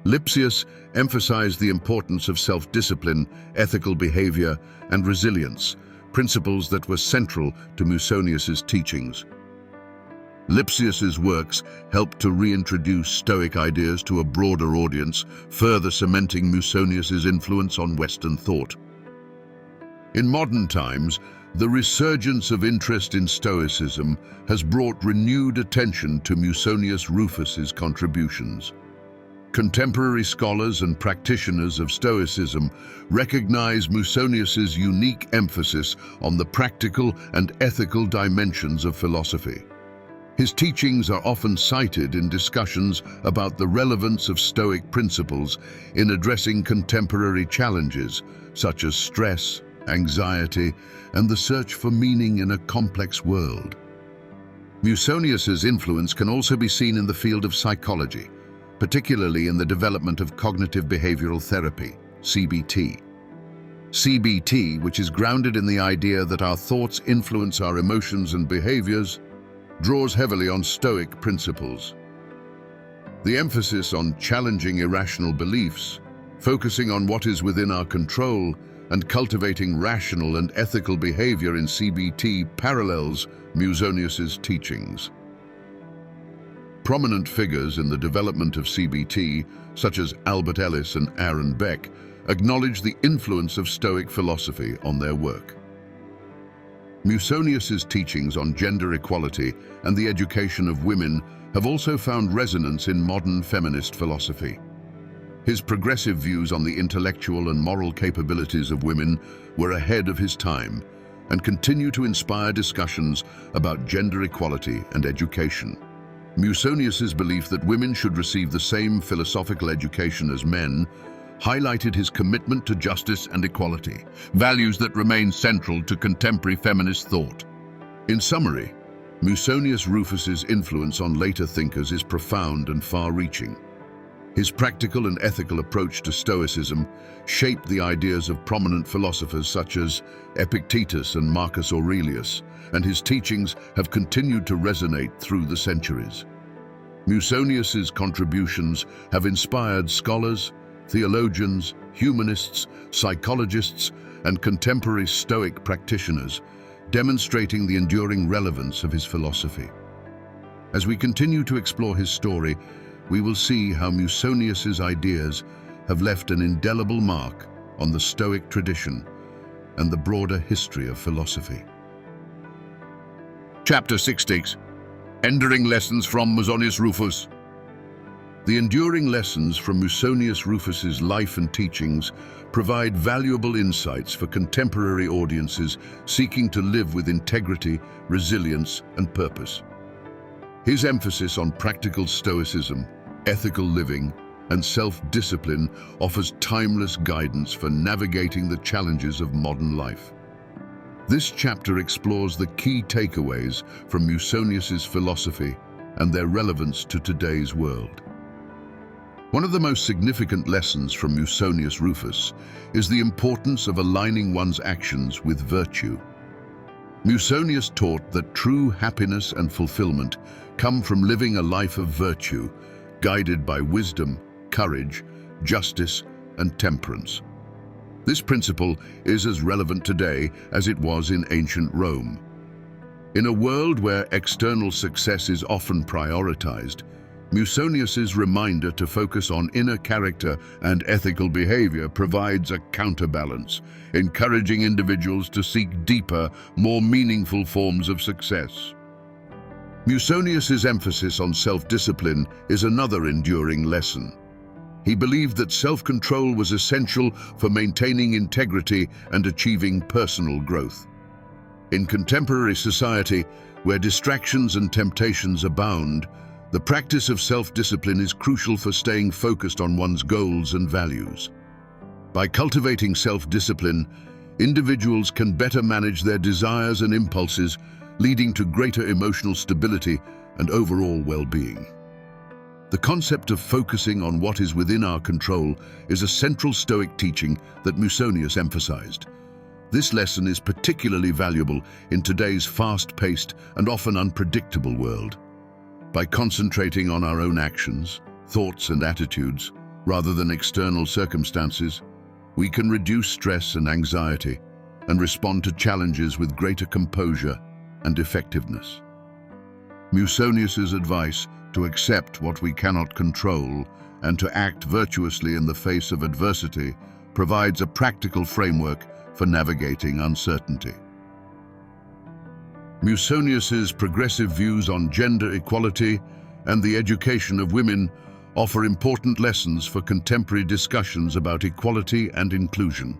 Lipsius emphasized the importance of self-discipline, ethical behavior, and resilience, principles that were central to Musonius's teachings. Lipsius's works helped to reintroduce Stoic ideas to a broader audience, further cementing Musonius's influence on Western thought. In modern times, the resurgence of interest in Stoicism has brought renewed attention to Musonius Rufus's contributions. Contemporary scholars and practitioners of Stoicism recognize Musonius's unique emphasis on the practical and ethical dimensions of philosophy. His teachings are often cited in discussions about the relevance of Stoic principles in addressing contemporary challenges such as stress, anxiety, and the search for meaning in a complex world. Musonius's influence can also be seen in the field of psychology, particularly in the development of cognitive behavioral therapy, CBT. CBT, which is grounded in the idea that our thoughts influence our emotions and behaviors, draws heavily on Stoic principles. The emphasis on challenging irrational beliefs, focusing on what is within our control, and cultivating rational and ethical behavior in CBT parallels Musonius's teachings. Prominent figures in the development of CBT, such as Albert Ellis and Aaron Beck, acknowledge the influence of Stoic philosophy on their work. Musonius's teachings on gender equality and the education of women have also found resonance in modern feminist philosophy. His progressive views on the intellectual and moral capabilities of women were ahead of his time and continue to inspire discussions about gender equality and education. Musonius's belief that women should receive the same philosophical education as men highlighted his commitment to justice and equality, values that remain central to contemporary feminist thought. In summary, Musonius Rufus's influence on later thinkers is profound and far-reaching. His practical and ethical approach to Stoicism shaped the ideas of prominent philosophers such as Epictetus and Marcus Aurelius, and his teachings have continued to resonate through the centuries. Musonius's contributions have inspired scholars, theologians, humanists, psychologists, and contemporary Stoic practitioners, demonstrating the enduring relevance of his philosophy. As we continue to explore his story, we will see how Musonius's ideas have left an indelible mark on the Stoic tradition and the broader history of philosophy. Chapter 60. Enduring Lessons from Musonius Rufus. The enduring lessons from Musonius Rufus's life and teachings provide valuable insights for contemporary audiences seeking to live with integrity, resilience, and purpose. His emphasis on practical Stoicism, ethical living, and self-discipline offers timeless guidance for navigating the challenges of modern life. This chapter explores the key takeaways from Musonius's philosophy and their relevance to today's world. One of the most significant lessons from Musonius Rufus is the importance of aligning one's actions with virtue. Musonius taught that true happiness and fulfillment come from living a life of virtue, guided by wisdom, courage, justice, and temperance. This principle is as relevant today as it was in ancient Rome. In a world where external success is often prioritized, Musonius's reminder to focus on inner character and ethical behavior provides a counterbalance, encouraging individuals to seek deeper, more meaningful forms of success. Musonius's emphasis on self-discipline is another enduring lesson. He believed that self-control was essential for maintaining integrity and achieving personal growth. In contemporary society, where distractions and temptations abound, The practice of self-discipline is crucial for staying focused on one's goals and values. By cultivating self-discipline, individuals can better manage their desires and impulses, leading to greater emotional stability and overall well-being. The concept of focusing on what is within our control is a central Stoic teaching that Musonius emphasized. This lesson is particularly valuable in today's fast-paced and often unpredictable world. By concentrating on our own actions, thoughts and attitudes, rather than external circumstances, we can reduce stress and anxiety and respond to challenges with greater composure and effectiveness. Musonius's advice to accept what we cannot control and to act virtuously in the face of adversity provides a practical framework for navigating uncertainty. Musonius's progressive views on gender equality and the education of women offer important lessons for contemporary discussions about equality and inclusion.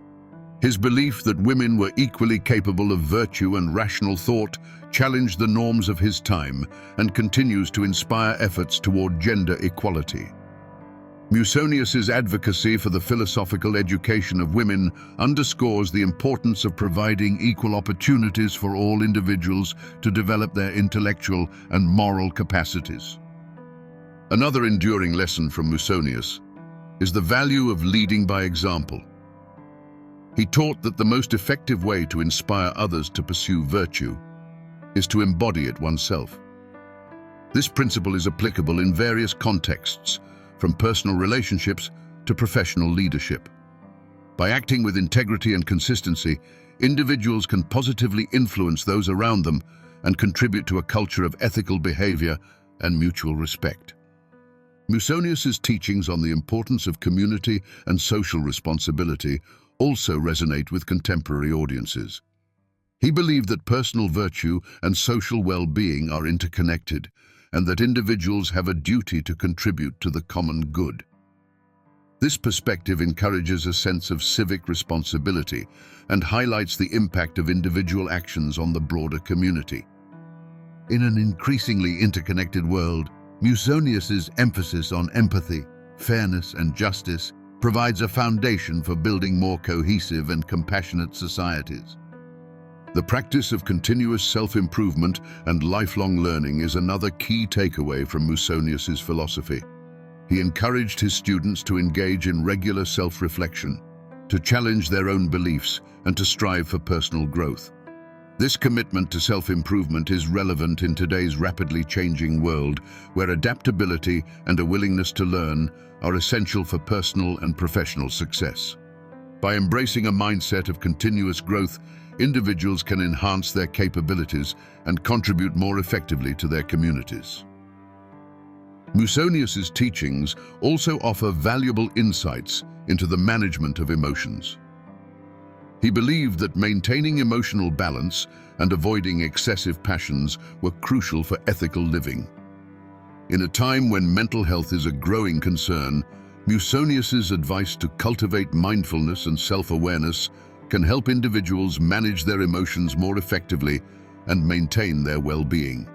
His belief that women were equally capable of virtue and rational thought challenged the norms of his time and continues to inspire efforts toward gender equality. Musonius's advocacy for the philosophical education of women underscores the importance of providing equal opportunities for all individuals to develop their intellectual and moral capacities. Another enduring lesson from Musonius is the value of leading by example. He taught that the most effective way to inspire others to pursue virtue is to embody it oneself. This principle is applicable in various contexts, from personal relationships to professional leadership. By acting with integrity and consistency, individuals can positively influence those around them and contribute to a culture of ethical behavior and mutual respect. Musonius's teachings on the importance of community and social responsibility also resonate with contemporary audiences. He believed that personal virtue and social well-being are interconnected, and that individuals have a duty to contribute to the common good. This perspective encourages a sense of civic responsibility and highlights the impact of individual actions on the broader community. In an increasingly interconnected world, Musonius's emphasis on empathy, fairness, and justice provides a foundation for building more cohesive and compassionate societies. The practice of continuous self-improvement and lifelong learning is another key takeaway from Musonius's philosophy. He encouraged his students to engage in regular self-reflection, to challenge their own beliefs, and to strive for personal growth. This commitment to self-improvement is relevant in today's rapidly changing world, where adaptability and a willingness to learn are essential for personal and professional success. By embracing a mindset of continuous growth, individuals can enhance their capabilities and contribute more effectively to their communities. Musonius's teachings also offer valuable insights into the management of emotions. He believed that maintaining emotional balance and avoiding excessive passions were crucial for ethical living. In a time when mental health is a growing concern, Musonius's advice to cultivate mindfulness and self-awareness can help individuals manage their emotions more effectively and maintain their well-being.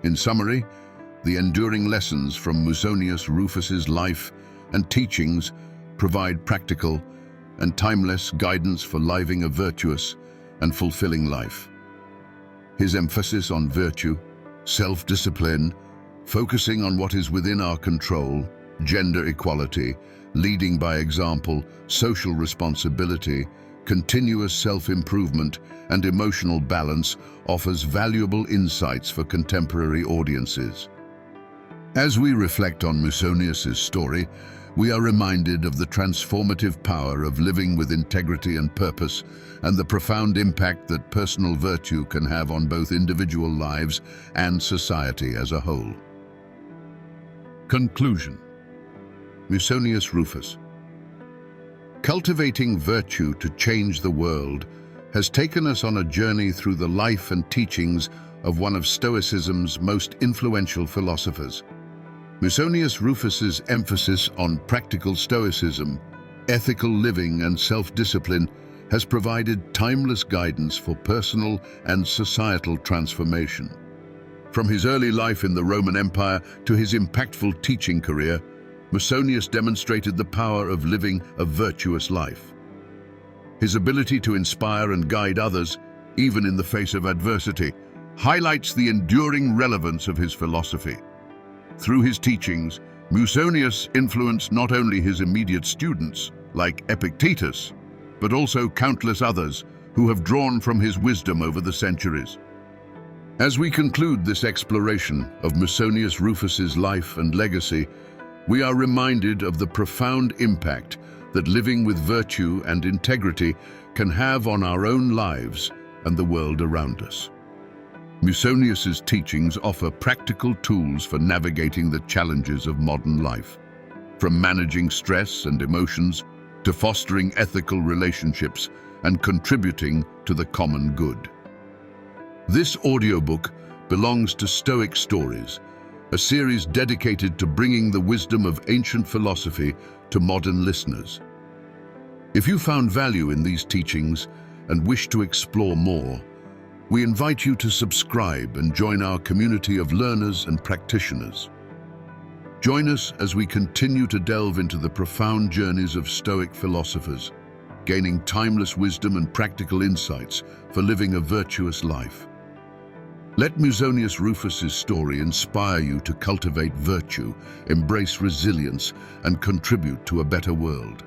In summary, the enduring lessons from Musonius Rufus's life and teachings provide practical and timeless guidance for living a virtuous and fulfilling life. His emphasis on virtue, self-discipline, focusing on what is within our control, gender equality, leading by example, social responsibility, continuous self-improvement, and emotional balance offers valuable insights for contemporary audiences. As we reflect on Musonius's story, we are reminded of the transformative power of living with integrity and purpose, and the profound impact that personal virtue can have on both individual lives and society as a whole. Conclusion. Musonius Rufus. Cultivating virtue to change the world has taken us on a journey through the life and teachings of one of Stoicism's most influential philosophers. Musonius Rufus's emphasis on practical Stoicism, ethical living, and self-discipline has provided timeless guidance for personal and societal transformation. From his early life in the Roman Empire to his impactful teaching career, Musonius demonstrated the power of living a virtuous life. His ability to inspire and guide others, even in the face of adversity, highlights the enduring relevance of his philosophy. Through his teachings, Musonius influenced not only his immediate students, like Epictetus, but also countless others who have drawn from his wisdom over the centuries. As we conclude this exploration of Musonius Rufus's life and legacy, we are reminded of the profound impact that living with virtue and integrity can have on our own lives and the world around us. Musonius's teachings offer practical tools for navigating the challenges of modern life, from managing stress and emotions to fostering ethical relationships and contributing to the common good. This audiobook belongs to Stoic Stories, a series dedicated to bringing the wisdom of ancient philosophy to modern listeners. If you found value in these teachings and wish to explore more, we invite you to subscribe and join our community of learners and practitioners. Join us as we continue to delve into the profound journeys of Stoic philosophers, gaining timeless wisdom and practical insights for living a virtuous life. Let Musonius Rufus's story inspire you to cultivate virtue, embrace resilience, and contribute to a better world.